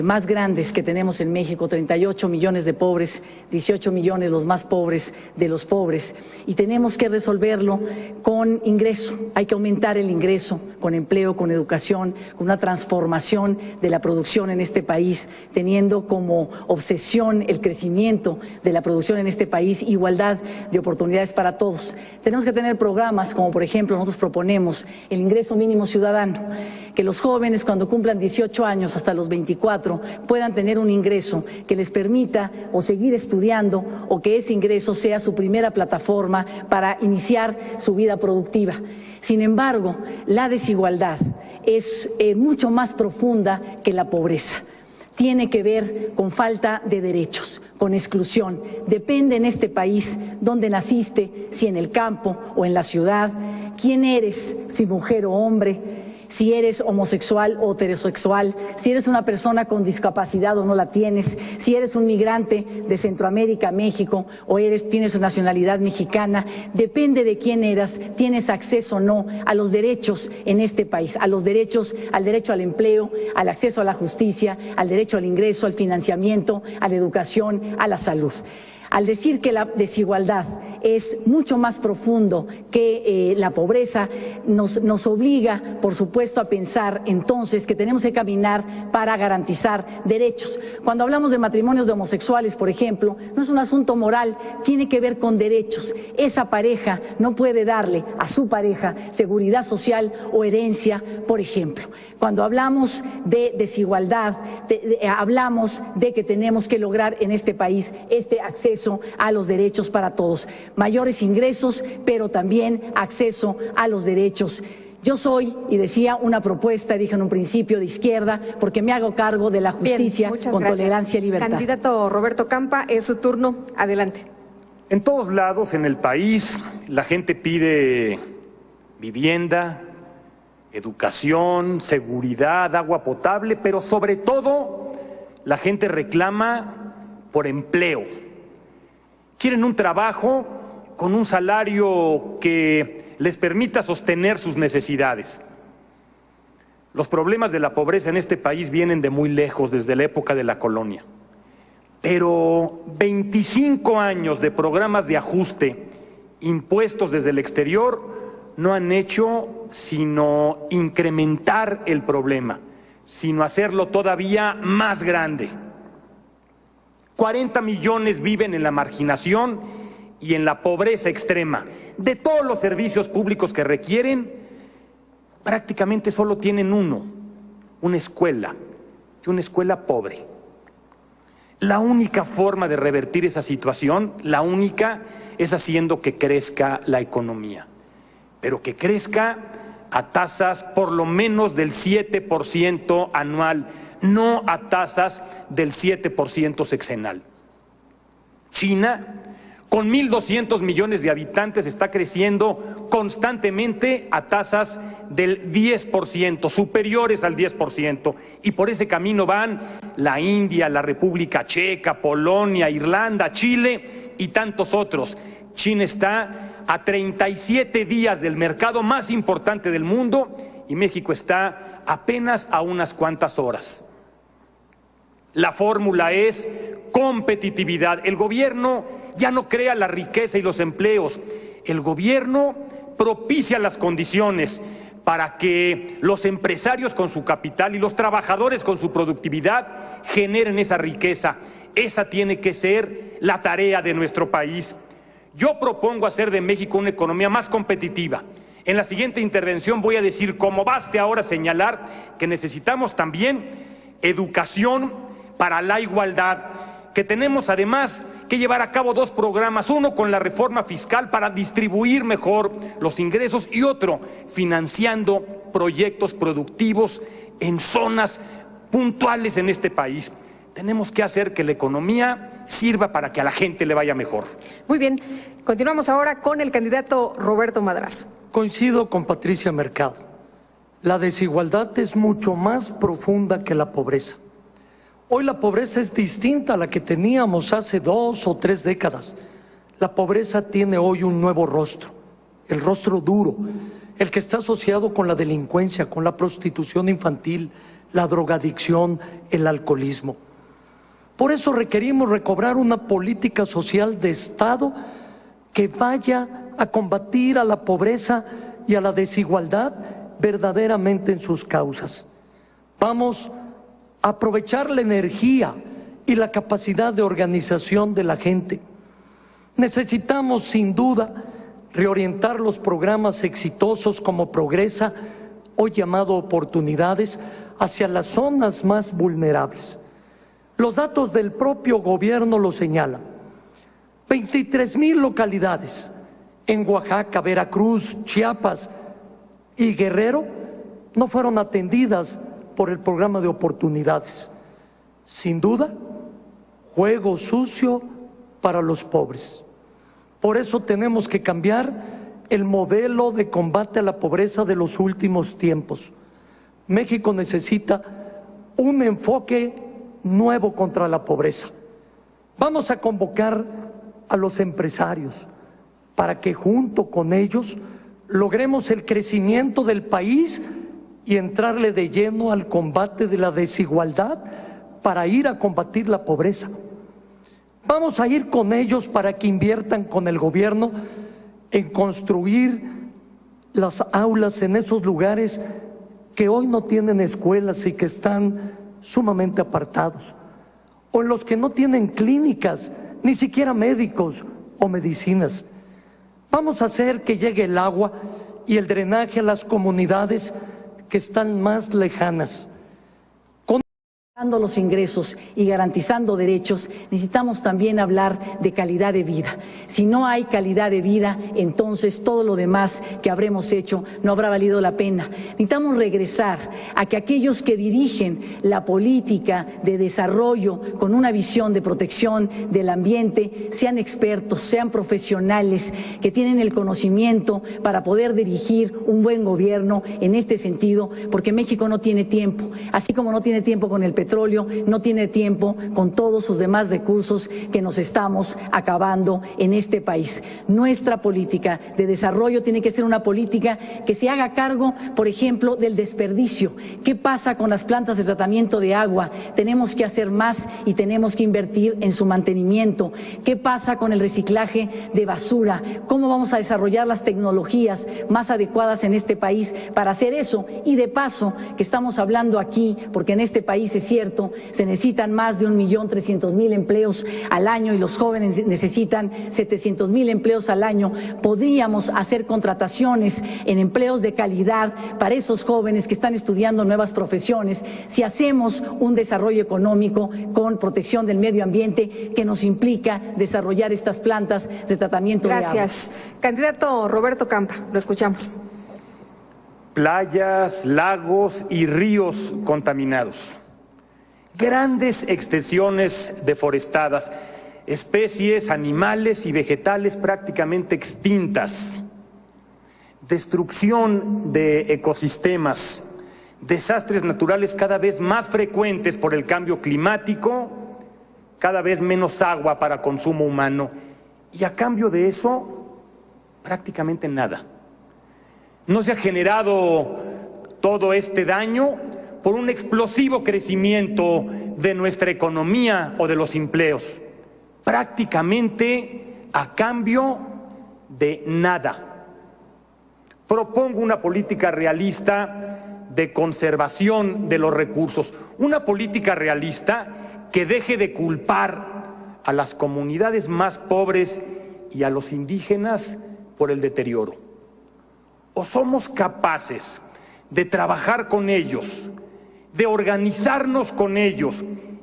más grandes que tenemos en México, 38 millones de pobres, 18 millones los más pobres de los pobres, y tenemos que resolverlo con ingreso. Hay que aumentar el ingreso con empleo, con educación, con una transformación de la producción en este país, teniendo como obsesión el crecimiento de la producción en este país, igualdad de oportunidades para todos. Tenemos que tener programas como, por ejemplo, nosotros proponemos el ingreso mínimo ciudadano, que los jóvenes cuando cumplan 18 años hasta los 24 puedan tener un ingreso que les permita o seguir estudiando o que ese ingreso sea su primera plataforma para iniciar su vida productiva. Sin embargo, la desigualdad es mucho más profunda que la pobreza. Tiene que ver con falta de derechos, con exclusión. Depende en este país dónde naciste, si en el campo o en la ciudad, quién eres, si mujer o hombre, si eres homosexual o heterosexual, si eres una persona con discapacidad o no la tienes, si eres un migrante de Centroamérica a México o tienes nacionalidad mexicana, depende de quién eras, tienes acceso o no a los derechos en este país, a los derechos, al derecho al empleo, al acceso a la justicia, al derecho al ingreso, al financiamiento, a la educación, a la salud. Al decir que la desigualdad es mucho más profundo que la pobreza. Nos obliga, por supuesto, a pensar entonces que tenemos que caminar para garantizar derechos. Cuando hablamos de matrimonios de homosexuales, por ejemplo, no es un asunto moral, tiene que ver con derechos. Esa pareja no puede darle a su pareja seguridad social o herencia, por ejemplo. Cuando hablamos de desigualdad, hablamos de que tenemos que lograr en este país este acceso a los derechos para todos, mayores ingresos, pero también acceso a los derechos. Yo soy, y decía, una propuesta, dije en un principio, de izquierda, porque me hago cargo de la justicia con tolerancia y libertad. Candidato Roberto Campa, es su turno. Adelante. En todos lados en el país la gente pide vivienda, educación, seguridad, agua potable, pero sobre todo la gente reclama por empleo. Quieren un trabajo con un salario que les permita sostener sus necesidades. Los problemas de la pobreza en este país vienen de muy lejos, desde la época de la colonia. Pero 25 años de programas de ajuste impuestos desde el exterior no han hecho sino incrementar el problema, sino hacerlo todavía más grande. 40 millones viven en la marginación y en la pobreza extrema. De todos los servicios públicos que requieren, prácticamente solo tienen uno, una escuela, y una escuela pobre. La única forma de revertir esa situación, la única, es haciendo que crezca la economía, pero que crezca a tasas por lo menos del 7% anual, no a tasas del 7% sexenal. China, con 1.200 millones de habitantes, está creciendo constantemente a tasas del 10%, superiores al 10%, y por ese camino van la India, la República Checa, Polonia, Irlanda, Chile y tantos otros. China está a 37 días del mercado más importante del mundo y México está apenas a unas cuantas horas. La fórmula es competitividad. El gobierno ya no crea la riqueza y los empleos. El gobierno propicia las condiciones para que los empresarios con su capital y los trabajadores con su productividad generen esa riqueza. Esa tiene que ser la tarea de nuestro país. Yo propongo hacer de México una economía más competitiva. En la siguiente intervención voy a decir cómo baste ahora señalar que necesitamos también educación para la igualdad, que tenemos además que llevar a cabo dos programas, uno con la reforma fiscal para distribuir mejor los ingresos y otro financiando proyectos productivos en zonas puntuales en este país. Tenemos que hacer que la economía sirva para que a la gente le vaya mejor. Muy bien, continuamos ahora con el candidato Roberto Madrazo. Coincido con Patricia Mercado. La desigualdad es mucho más profunda que la pobreza. Hoy la pobreza es distinta a la que teníamos hace 2 o 3 décadas. La pobreza tiene hoy un nuevo rostro, el rostro duro, el que está asociado con la delincuencia, con la prostitución infantil, la drogadicción, el alcoholismo. Por eso requerimos recobrar una política social de Estado que vaya a combatir a la pobreza y a la desigualdad verdaderamente en sus causas. Vamos a aprovechar la energía y la capacidad de organización de la gente. Necesitamos, sin duda, reorientar los programas exitosos como Progresa, hoy llamado Oportunidades, hacia las zonas más vulnerables. Los datos del propio gobierno lo señalan. 23,000 localidades en Oaxaca, Veracruz, Chiapas y Guerrero no fueron atendidas por el programa de Oportunidades. Sin duda, juego sucio para los pobres. Por eso tenemos que cambiar el modelo de combate a la pobreza de los últimos tiempos. México necesita un enfoque nuevo contra la pobreza. Vamos a convocar a los empresarios para que junto con ellos logremos el crecimiento del país y entrarle de lleno al combate de la desigualdad para ir a combatir la pobreza. Vamos a ir con ellos para que inviertan con el gobierno en construir las aulas en esos lugares que hoy no tienen escuelas y que están sumamente apartados, o en los que no tienen clínicas, ni siquiera médicos o medicinas. Vamos a hacer que llegue el agua y el drenaje a las comunidades que están más lejanas. Dando los ingresos y garantizando derechos, necesitamos también hablar de calidad de vida. Si no hay calidad de vida, entonces todo lo demás que habremos hecho no habrá valido la pena. Necesitamos regresar a que aquellos que dirigen la política de desarrollo con una visión de protección del ambiente sean expertos, sean profesionales, que tienen el conocimiento para poder dirigir un buen gobierno en este sentido, porque México no tiene tiempo, así como no tiene tiempo con el petróleo, no tiene tiempo con todos sus demás recursos que nos estamos acabando en este país. Nuestra política de desarrollo tiene que ser una política que se haga cargo, por ejemplo, del desperdicio. ¿Qué pasa con las plantas de tratamiento de agua? Tenemos que hacer más y tenemos que invertir en su mantenimiento. ¿Qué pasa con el reciclaje de basura? ¿Cómo vamos a desarrollar las tecnologías más adecuadas en este país para hacer eso? Y de paso, que estamos hablando aquí, porque en este país es cierto, se necesitan más de 1.300.000 empleos al año y los jóvenes necesitan 700.000 empleos al año. Podríamos hacer contrataciones en empleos de calidad para esos jóvenes que están estudiando nuevas profesiones si hacemos un desarrollo económico con protección del medio ambiente que nos implica desarrollar estas plantas de tratamiento de agua. Gracias. Candidato Roberto Campa, lo escuchamos. Playas, lagos y ríos contaminados. Grandes extensiones deforestadas, especies animales y vegetales prácticamente extintas, destrucción de ecosistemas, desastres naturales cada vez más frecuentes por el cambio climático, cada vez menos agua para consumo humano, y a cambio de eso, prácticamente nada. No se ha generado todo este daño por un explosivo crecimiento de nuestra economía o de los empleos, prácticamente a cambio de nada. Propongo una política realista de conservación de los recursos, una política realista que deje de culpar a las comunidades más pobres y a los indígenas por el deterioro. O somos capaces de trabajar con ellos, de organizarnos con ellos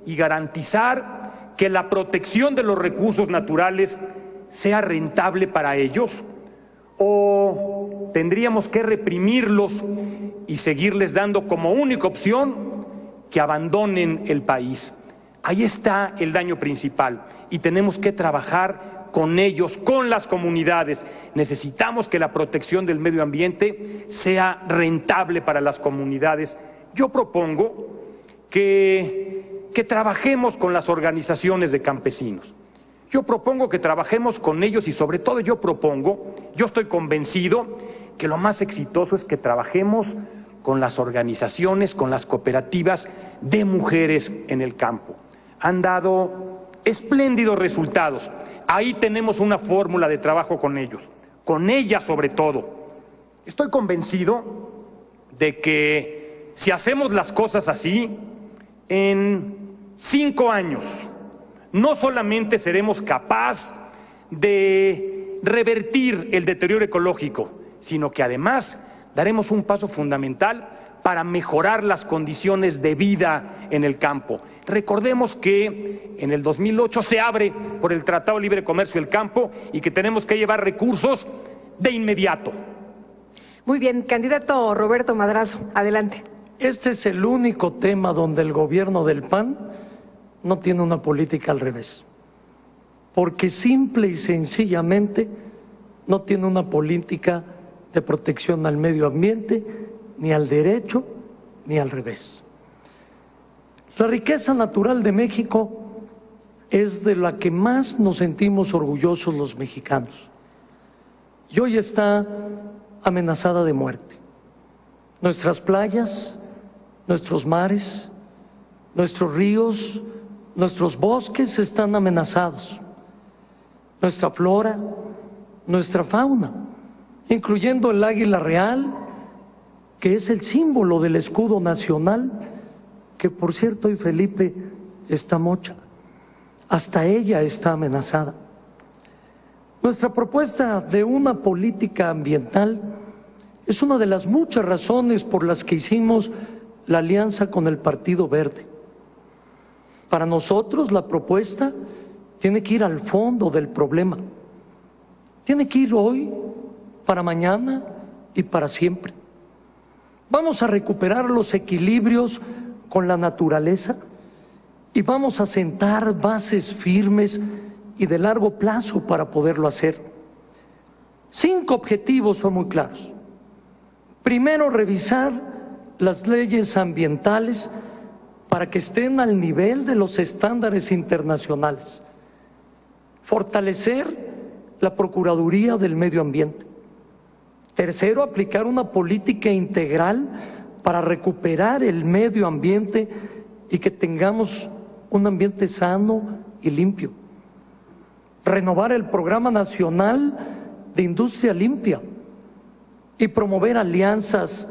y garantizar que la protección de los recursos naturales sea rentable para ellos, o tendríamos que reprimirlos y seguirles dando como única opción que abandonen el país. Ahí está el daño principal y tenemos que trabajar con ellos, con las comunidades. Necesitamos que la protección del medio ambiente sea rentable para las comunidades. Yo propongo que trabajemos con las organizaciones de campesinos. Yo propongo que trabajemos con ellos y sobre todo yo estoy convencido que lo más exitoso es que trabajemos con las organizaciones, con las cooperativas de mujeres en el campo. Han dado espléndidos resultados. Ahí tenemos una fórmula de trabajo con ellos, con ellas sobre todo. Estoy convencido de que si hacemos las cosas así, en 5 años, no solamente seremos capaces de revertir el deterioro ecológico, sino que además daremos un paso fundamental para mejorar las condiciones de vida en el campo. Recordemos que en el 2008 se abre por el Tratado de Libre Comercio el campo y que tenemos que llevar recursos de inmediato. Muy bien, candidato Roberto Madrazo, adelante. Este es el único tema donde el gobierno del PAN no tiene una política al revés, porque simple y sencillamente no tiene una política de protección al medio ambiente, ni al derecho, ni al revés. La riqueza natural de México es de la que más nos sentimos orgullosos los mexicanos, y hoy está amenazada de muerte. Nuestras playas, nuestros mares, nuestros ríos, nuestros bosques están amenazados, nuestra flora, nuestra fauna, incluyendo el águila real, que es el símbolo del escudo nacional, que por cierto hoy Felipe está mocha, hasta ella está amenazada. Nuestra propuesta de una política ambiental es una de las muchas razones por las que hicimos la alianza con el Partido Verde. Para nosotros la propuesta tiene que ir al fondo del problema, tiene que ir hoy, para mañana y para siempre. Vamos a recuperar los equilibrios con la naturaleza y vamos a sentar bases firmes y de largo plazo para poderlo hacer. 5 objetivos son muy claros. Primero, revisar las leyes ambientales para que estén al nivel de los estándares internacionales. Fortalecer la Procuraduría del Medio Ambiente. Tercero, aplicar una política integral para recuperar el medio ambiente y que tengamos un ambiente sano y limpio. Renovar el Programa Nacional de Industria Limpia y promover alianzas,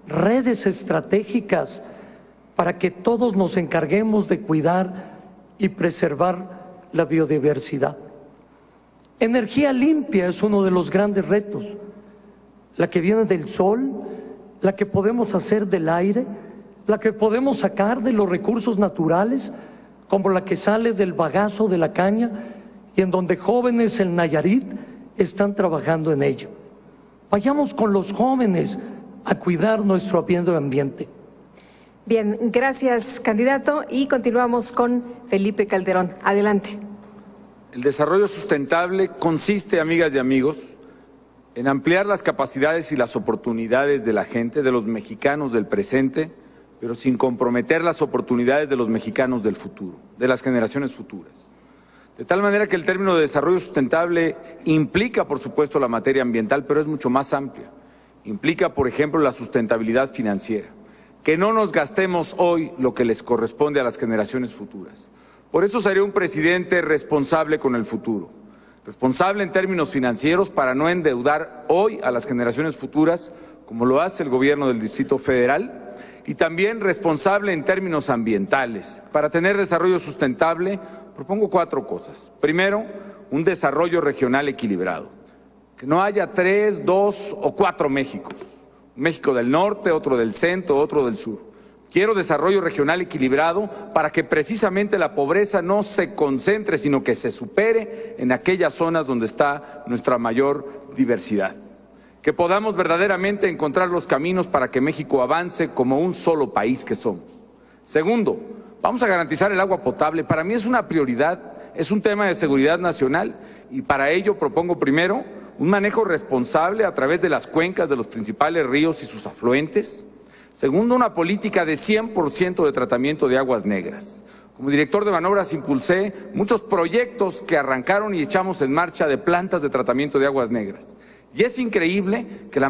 redes estratégicas para que todos nos encarguemos de cuidar y preservar la biodiversidad. Energía limpia es uno de los grandes retos, la que viene del sol, la que podemos hacer del aire, la que podemos sacar de los recursos naturales, como la que sale del bagazo de la caña, y en donde jóvenes en Nayarit están trabajando en ello. Vayamos con los jóvenes a cuidar nuestro medio ambiente. Bien, gracias, candidato, y continuamos con Felipe Calderón. Adelante. El desarrollo sustentable consiste, amigas y amigos, en ampliar las capacidades y las oportunidades de la gente, de los mexicanos del presente, pero sin comprometer las oportunidades de los mexicanos del futuro, de las generaciones futuras. De tal manera que el término de desarrollo sustentable implica, por supuesto, la materia ambiental, pero es mucho más amplia. Implica, por ejemplo, la sustentabilidad financiera, que no nos gastemos hoy lo que les corresponde a las generaciones futuras. Por eso seré un presidente responsable con el futuro, responsable en términos financieros para no endeudar hoy a las generaciones futuras, como lo hace el gobierno del Distrito Federal, y también responsable en términos ambientales. Para tener desarrollo sustentable, propongo 4 cosas. Primero, un desarrollo regional equilibrado. Que no haya 3, 2 o 4 Méxicos. Un México del norte, otro del centro, otro del sur. Quiero desarrollo regional equilibrado para que precisamente la pobreza no se concentre, sino que se supere en aquellas zonas donde está nuestra mayor diversidad. Que podamos verdaderamente encontrar los caminos para que México avance como un solo país que somos. Segundo, vamos a garantizar el agua potable. Para mí es una prioridad, es un tema de seguridad nacional y para ello propongo primero un manejo responsable a través de las cuencas de los principales ríos y sus afluentes. Segundo, una política de 100% de tratamiento de aguas negras. Como director de Banobras impulsé muchos proyectos que arrancaron y echamos en marcha de plantas de tratamiento de aguas negras. Y es increíble que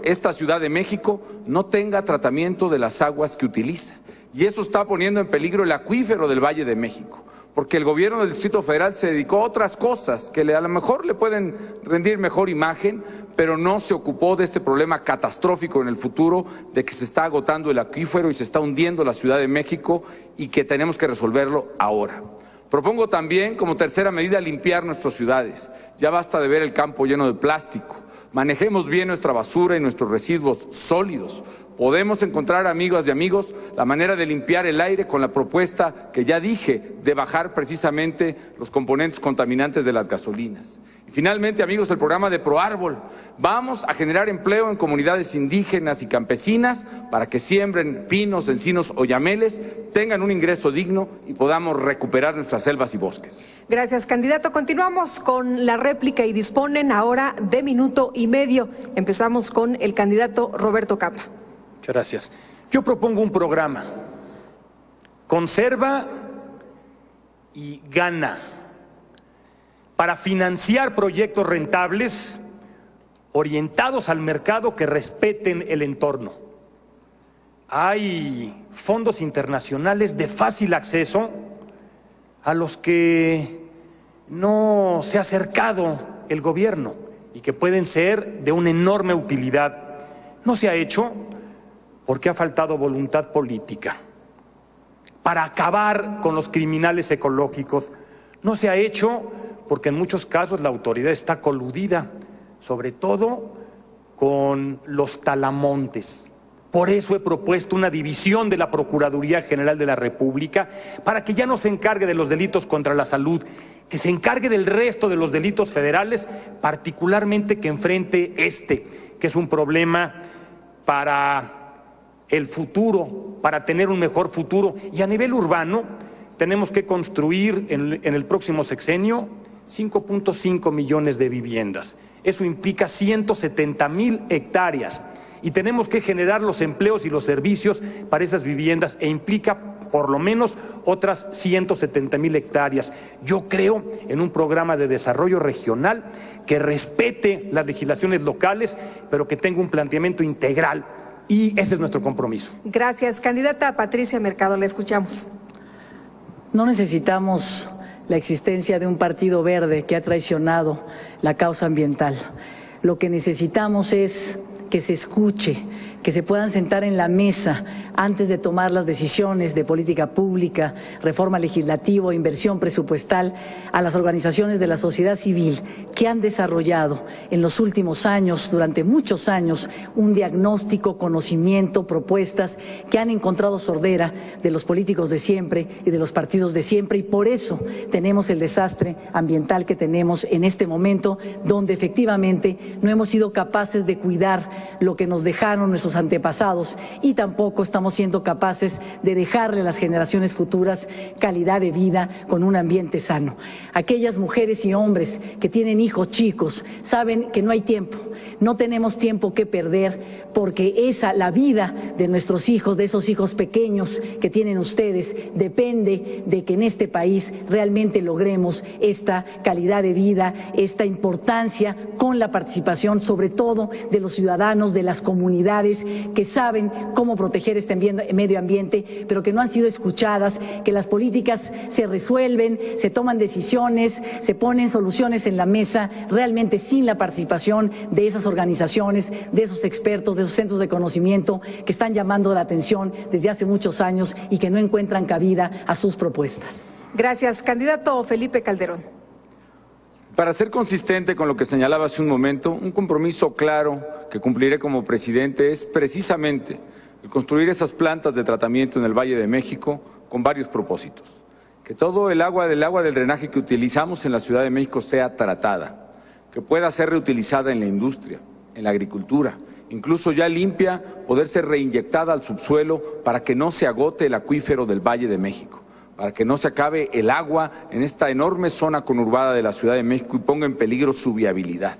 esta Ciudad de México, no tenga tratamiento de las aguas que utiliza. Y eso está poniendo en peligro el acuífero del Valle de México, porque el gobierno del Distrito Federal se dedicó a otras cosas que a lo mejor le pueden rendir mejor imagen, pero no se ocupó de este problema catastrófico en el futuro de que se está agotando el acuífero y se está hundiendo la Ciudad de México y que tenemos que resolverlo ahora. Propongo también, como tercera medida, limpiar nuestras ciudades. Ya basta de ver el campo lleno de plástico. Manejemos bien nuestra basura y nuestros residuos sólidos. Podemos encontrar, amigas y amigos, la manera de limpiar el aire con la propuesta que ya dije de bajar precisamente los componentes contaminantes de las gasolinas. Y finalmente, amigos, el programa de ProÁrbol. Vamos a generar empleo en comunidades indígenas y campesinas para que siembren pinos, encinos o yameles, tengan un ingreso digno y podamos recuperar nuestras selvas y bosques. Gracias, candidato. Continuamos con la réplica y disponen ahora de 1.5 minutos. Empezamos con el candidato Roberto Capa. Muchas gracias. Yo propongo un programa. Conserva y gana. Para financiar proyectos rentables orientados al mercado que respeten el entorno. Hay fondos internacionales de fácil acceso a los que no se ha acercado el gobierno y que pueden ser de una enorme utilidad. No se ha hecho porque ha faltado voluntad política para acabar con los criminales ecológicos. No se ha hecho porque en muchos casos la autoridad está coludida, sobre todo con los talamontes. Por eso he propuesto una división de la Procuraduría General de la República para que ya no se encargue de los delitos contra la salud, que se encargue del resto de los delitos federales, particularmente que enfrente que es un problema para el futuro, para tener un mejor futuro. Y a nivel urbano tenemos que construir en el próximo sexenio 5.5 millones de viviendas. Eso implica 170,000 hectáreas y tenemos que generar los empleos y los servicios para esas viviendas e implica por lo menos otras 170,000 hectáreas. Yo creo en un programa de desarrollo regional que respete las legislaciones locales, pero que tenga un planteamiento integral, y ese es nuestro compromiso. Gracias. Candidata Patricia Mercado, la escuchamos. No necesitamos la existencia de un partido verde que ha traicionado la causa ambiental. Lo que necesitamos es que se escuche, que se puedan sentar en la mesa antes de tomar las decisiones de política pública, reforma legislativa, inversión presupuestal, a las organizaciones de la sociedad civil que han desarrollado en los últimos años, durante muchos años, un diagnóstico, conocimiento, propuestas que han encontrado sordera de los políticos de siempre y de los partidos de siempre, y por eso tenemos el desastre ambiental que tenemos en este momento, donde efectivamente no hemos sido capaces de cuidar lo que nos dejaron nuestros antepasados y tampoco estamos siendo capaces de dejarle a las generaciones futuras calidad de vida con un ambiente sano. Aquellas mujeres y hombres que tienen hijos chicos saben que no hay tiempo, no tenemos tiempo que perder, porque la vida de nuestros hijos, de esos hijos pequeños que tienen ustedes, depende de que en este país realmente logremos esta calidad de vida, esta importancia con la participación sobre todo de los ciudadanos, de las comunidades que saben cómo proteger este medio ambiente, pero que no han sido escuchadas, que las políticas se resuelven, se toman decisiones, se ponen soluciones en la mesa, realmente sin la participación de esas organizaciones, de esos expertos, de esos centros de conocimiento que están llamando la atención desde hace muchos años y que no encuentran cabida a sus propuestas. Gracias. Candidato Felipe Calderón. Para ser consistente con lo que señalaba hace un momento, un compromiso claro que cumpliré como presidente es precisamente el construir esas plantas de tratamiento en el Valle de México con varios propósitos. Que todo el agua del drenaje que utilizamos en la Ciudad de México sea tratada, que pueda ser reutilizada en la industria, en la agricultura, incluso ya limpia, poder ser reinyectada al subsuelo para que no se agote el acuífero del Valle de México, para que no se acabe el agua en esta enorme zona conurbada de la Ciudad de México y ponga en peligro su viabilidad.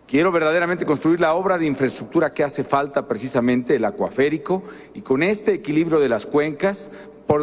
Quiero verdaderamente construir la obra de infraestructura que hace falta, precisamente el acuaférico, y con este equilibrio de las cuencas,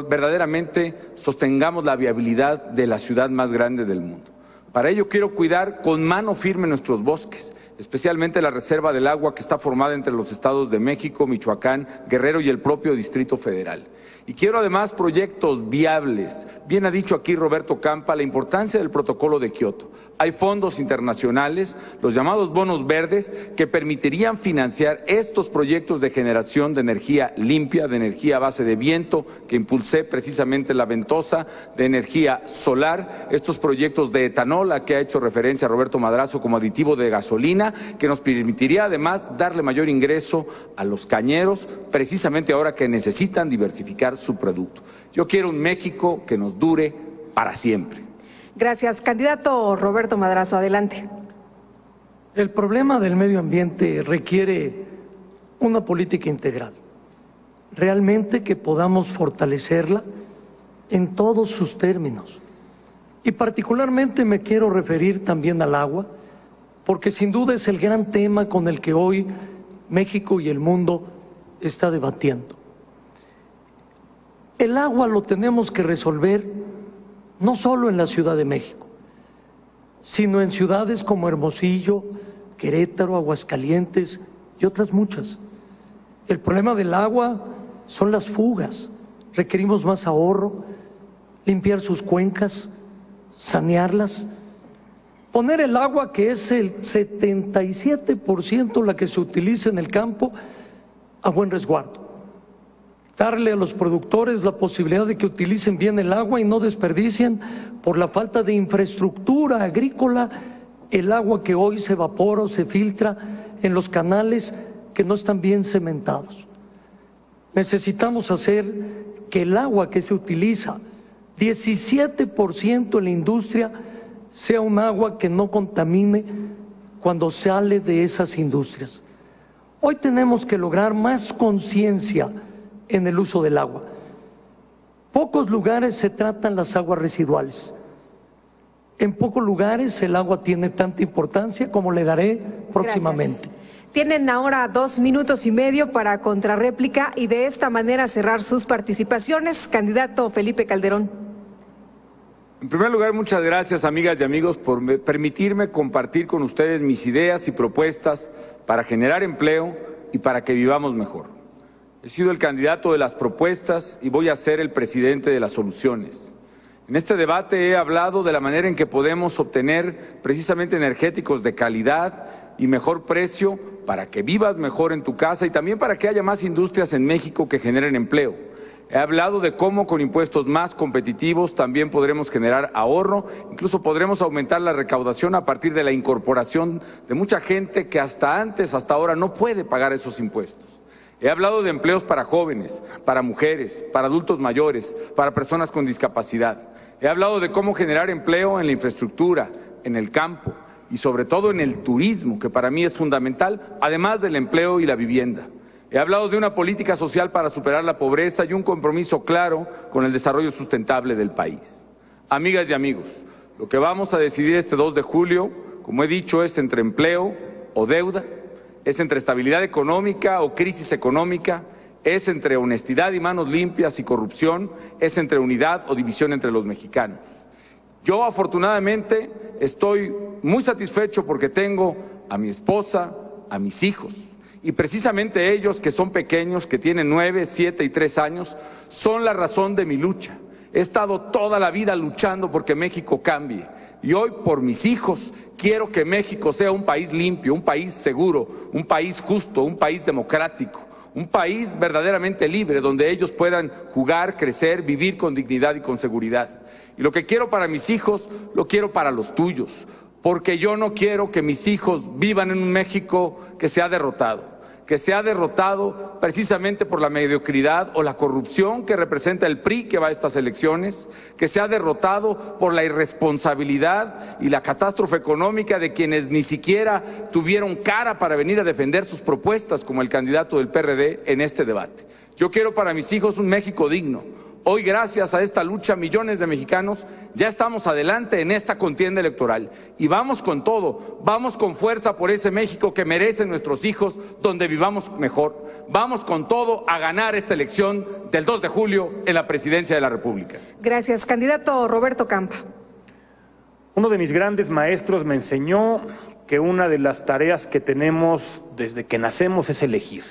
verdaderamente sostengamos la viabilidad de la ciudad más grande del mundo. Para ello quiero cuidar con mano firme nuestros bosques, especialmente la reserva del agua que está formada entre los estados de México, Michoacán, Guerrero y el propio Distrito Federal. Y quiero además proyectos viables. Bien ha dicho aquí Roberto Campa la importancia del protocolo de Kioto. Hay fondos internacionales, los llamados bonos verdes, que permitirían financiar estos proyectos de generación de energía limpia, de energía a base de viento, que impulsé precisamente la Ventosa, de energía solar, estos proyectos de etanol a que ha hecho referencia Roberto Madrazo como aditivo de gasolina, que nos permitiría además darle mayor ingreso a los cañeros, precisamente ahora que necesitan diversificar su producto. Yo quiero un México que nos dure para siempre. Gracias. Candidato Roberto Madrazo, adelante. El problema del medio ambiente requiere una política integral, realmente que podamos fortalecerla en todos sus términos. Y particularmente me quiero referir también al agua, porque sin duda es el gran tema con el que hoy México y el mundo está debatiendo. El agua lo tenemos que resolver no solo en la Ciudad de México, sino en ciudades como Hermosillo, Querétaro, Aguascalientes y otras muchas. El problema del agua son las fugas, requerimos más ahorro, limpiar sus cuencas, sanearlas, poner el agua, que es el 77% la que se utiliza en el campo, a buen resguardo. Darle a los productores la posibilidad de que utilicen bien el agua y no desperdicien por la falta de infraestructura agrícola el agua que hoy se evapora o se filtra en los canales que no están bien cementados. Necesitamos hacer que el agua que se utiliza, 17% en la industria, sea un agua que no contamine cuando sale de esas industrias. Hoy tenemos que lograr más conciencia en el uso del agua. Pocos lugares se tratan las aguas residuales. En pocos lugares el agua tiene tanta importancia como le daré próximamente. Gracias. Tienen ahora 2 minutos y medio para contrarréplica y de esta manera cerrar sus participaciones. Candidato Felipe Calderón. En primer lugar, muchas gracias, amigas y amigos, por permitirme compartir con ustedes mis ideas y propuestas para generar empleo y para que vivamos mejor. He sido el candidato de las propuestas y voy a ser el presidente de las soluciones. En este debate he hablado de la manera en que podemos obtener precisamente energéticos de calidad y mejor precio para que vivas mejor en tu casa y también para que haya más industrias en México que generen empleo. He hablado de cómo con impuestos más competitivos también podremos generar ahorro, incluso podremos aumentar la recaudación a partir de la incorporación de mucha gente que hasta ahora no puede pagar esos impuestos. He hablado de empleos para jóvenes, para mujeres, para adultos mayores, para personas con discapacidad. He hablado de cómo generar empleo en la infraestructura, en el campo y sobre todo en el turismo, que para mí es fundamental, además del empleo y la vivienda. He hablado de una política social para superar la pobreza y un compromiso claro con el desarrollo sustentable del país. Amigas y amigos, lo que vamos a decidir este 2 de julio, como he dicho, es entre empleo o deuda, es entre estabilidad económica o crisis económica, es entre honestidad y manos limpias y corrupción, es entre unidad o división entre los mexicanos. Yo afortunadamente estoy muy satisfecho porque tengo a mi esposa, a mis hijos, y precisamente ellos, que son pequeños, que tienen 9, 7 y 3 años, son la razón de mi lucha. He estado toda la vida luchando porque México cambie. Y hoy, por mis hijos, quiero que México sea un país limpio, un país seguro, un país justo, un país democrático, un país verdaderamente libre, donde ellos puedan jugar, crecer, vivir con dignidad y con seguridad. Y lo que quiero para mis hijos, lo quiero para los tuyos, porque yo no quiero que mis hijos vivan en un México que se ha derrotado precisamente por la mediocridad o la corrupción que representa el PRI que va a estas elecciones, que se ha derrotado por la irresponsabilidad y la catástrofe económica de quienes ni siquiera tuvieron cara para venir a defender sus propuestas, como el candidato del PRD en este debate. Yo quiero para mis hijos un México digno. Hoy, gracias a esta lucha, millones de mexicanos ya estamos adelante en esta contienda electoral y vamos con todo, vamos con fuerza por ese México que merecen nuestros hijos, donde vivamos mejor. Vamos con todo a ganar esta elección del 2 de julio en la presidencia de la República. Gracias. Candidato Roberto Campa. Uno de mis grandes maestros me enseñó que una de las tareas que tenemos desde que nacemos es elegir.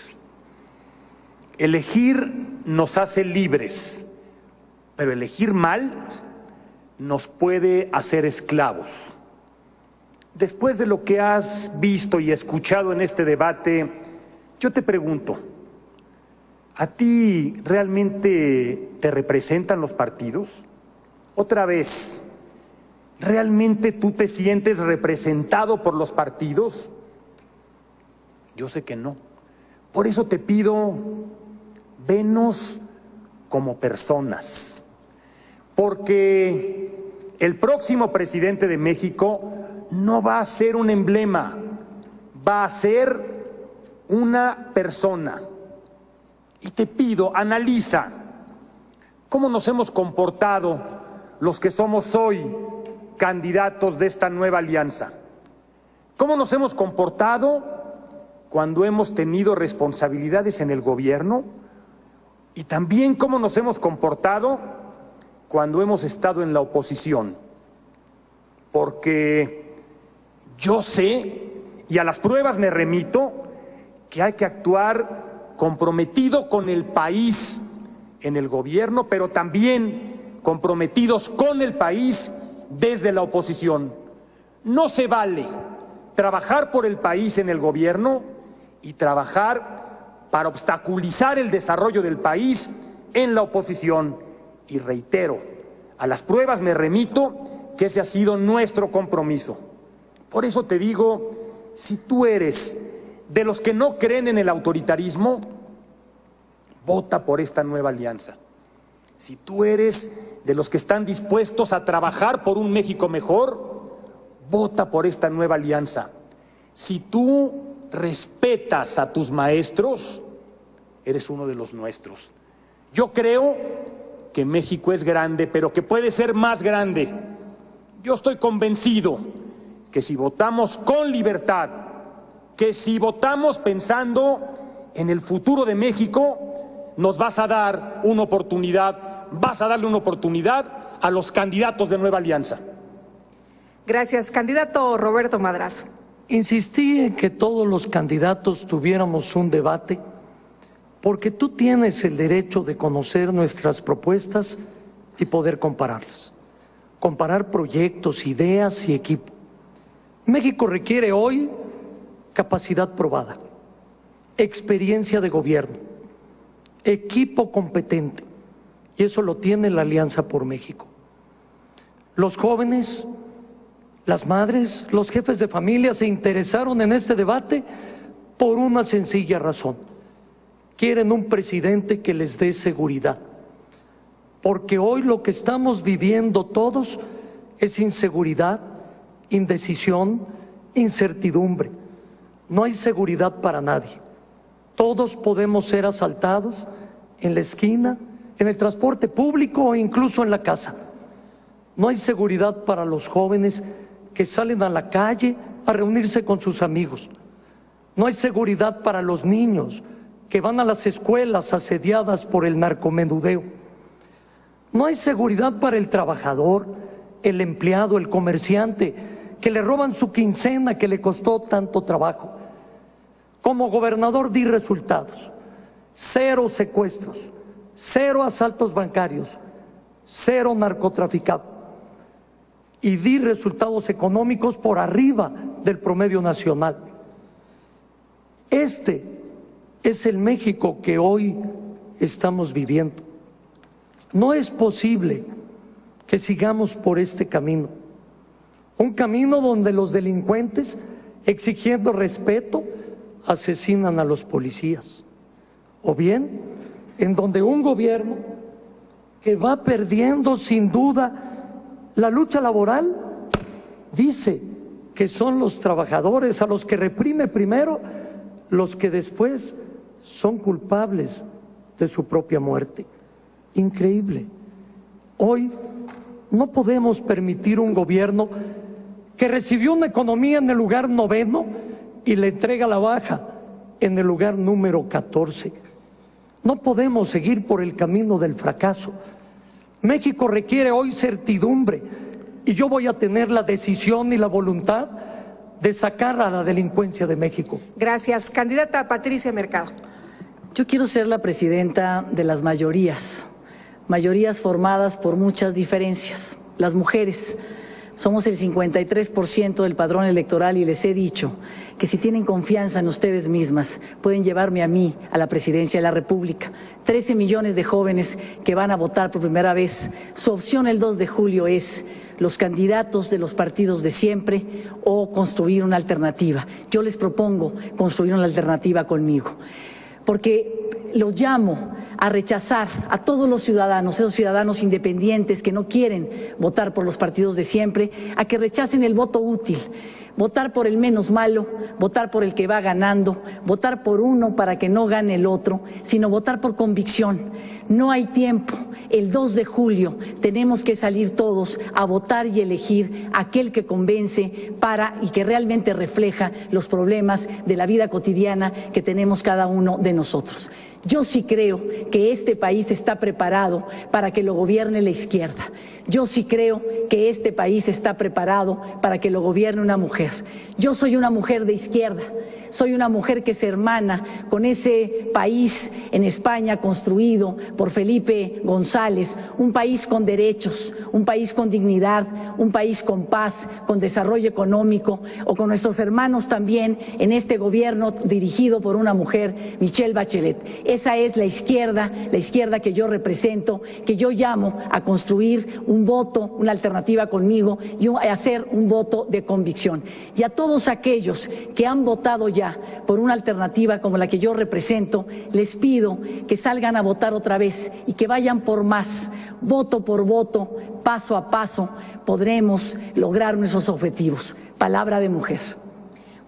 Elegir nos hace libres. Pero elegir mal nos puede hacer esclavos. Después de lo que has visto y escuchado en este debate, yo te pregunto, ¿a ti realmente te representan los partidos? Otra vez, ¿realmente tú te sientes representado por los partidos? Yo sé que no. Por eso te pido, venos como personas. Porque el próximo presidente de México no va a ser un emblema, va a ser una persona. Y te pido, analiza cómo nos hemos comportado los que somos hoy candidatos de esta nueva alianza. ¿Cómo nos hemos comportado cuando hemos tenido responsabilidades en el gobierno? Y también cómo nos hemos comportado cuando hemos estado en la oposición, porque yo sé, y a las pruebas me remito, que hay que actuar comprometido con el país en el gobierno, pero también comprometidos con el país desde la oposición. No se vale trabajar por el país en el gobierno y trabajar para obstaculizar el desarrollo del país en la oposición. Y reitero, a las pruebas me remito que ese ha sido nuestro compromiso. Por eso te digo, si tú eres de los que no creen en el autoritarismo, vota por esta nueva alianza. Si tú eres de los que están dispuestos a trabajar por un México mejor, vota por esta nueva alianza. Si tú respetas a tus maestros, eres uno de los nuestros. Yo creo que México es grande, pero que puede ser más grande. Yo estoy convencido que si votamos con libertad, que si votamos pensando en el futuro de México, nos vas a dar una oportunidad, vas a darle una oportunidad a los candidatos de Nueva Alianza. Gracias. Candidato Roberto Madrazo. Insistí en que todos los candidatos tuviéramos un debate porque tú tienes el derecho de conocer nuestras propuestas y poder compararlas. Comparar proyectos, ideas y equipo. México requiere hoy capacidad probada, experiencia de gobierno, equipo competente, y eso lo tiene la Alianza por México. Los jóvenes, las madres, los jefes de familia se interesaron en este debate por una sencilla razón. Quieren un presidente que les dé seguridad, porque hoy lo que estamos viviendo todos es inseguridad, indecisión, incertidumbre. No hay seguridad para nadie. Todos podemos ser asaltados en la esquina, en el transporte público o incluso en la casa. No hay seguridad para los jóvenes que salen a la calle a reunirse con sus amigos. No hay seguridad para los niños que van a las escuelas asediadas por el narcomenudeo. No hay seguridad para el trabajador, el empleado, el comerciante, que le roban su quincena que le costó tanto trabajo. Como gobernador di resultados: 0 secuestros, 0 asaltos bancarios, 0 narcotraficado. Y di resultados económicos por arriba del promedio nacional. Este es el México que hoy estamos viviendo. No es posible que sigamos por este camino. Un camino donde los delincuentes, exigiendo respeto, asesinan a los policías. O bien, en donde un gobierno que va perdiendo sin duda la lucha laboral, dice que son los trabajadores a los que reprime primero, los que después son culpables de su propia muerte. Increíble. Hoy no podemos permitir un gobierno que recibió una economía en el lugar 9º y le entrega la baja en el lugar número 14. No podemos seguir por el camino del fracaso. México requiere hoy certidumbre y yo voy a tener la decisión y la voluntad de sacar a la delincuencia de México. Gracias. Candidata Patricia Mercado. Yo quiero ser la presidenta de las mayorías formadas por muchas diferencias. Las mujeres somos el 53% del padrón electoral y les he dicho que si tienen confianza en ustedes mismas pueden llevarme a mí a la presidencia de la República. 13 millones de jóvenes que van a votar por primera vez. Su opción el 2 de julio es los candidatos de los partidos de siempre o construir una alternativa. Yo les propongo construir una alternativa conmigo, porque los llamo a rechazar a todos los ciudadanos, esos ciudadanos independientes que no quieren votar por los partidos de siempre, a que rechacen el voto útil, votar por el menos malo, votar por el que va ganando, votar por uno para que no gane el otro, sino votar por convicción. No hay tiempo. El 2 de julio tenemos que salir todos a votar y elegir aquel que convence y que realmente refleja los problemas de la vida cotidiana que tenemos cada uno de nosotros. Yo sí creo que este país está preparado para que lo gobierne la izquierda. Yo sí creo que este país está preparado para que lo gobierne una mujer. Yo soy una mujer de izquierda, soy una mujer que se hermana con ese país en España construido por Felipe González, un país con derechos, un país con dignidad, un país con paz, con desarrollo económico, o con nuestros hermanos también en este gobierno dirigido por una mujer, Michelle Bachelet. Esa es la izquierda que yo represento, que yo llamo a construir un voto, una alternativa conmigo y a hacer un voto de convicción. Y a todos aquellos que han votado ya por una alternativa como la que yo represento, les pido que salgan a votar otra vez y que vayan por más. Voto por voto, paso a paso, podremos lograr nuestros objetivos. Palabra de mujer.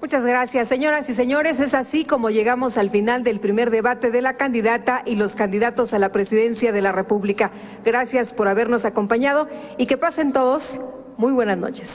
Muchas gracias, señoras y señores. Es así como llegamos al final del primer debate de la candidata y los candidatos a la presidencia de la República. Gracias por habernos acompañado y que pasen todos muy buenas noches.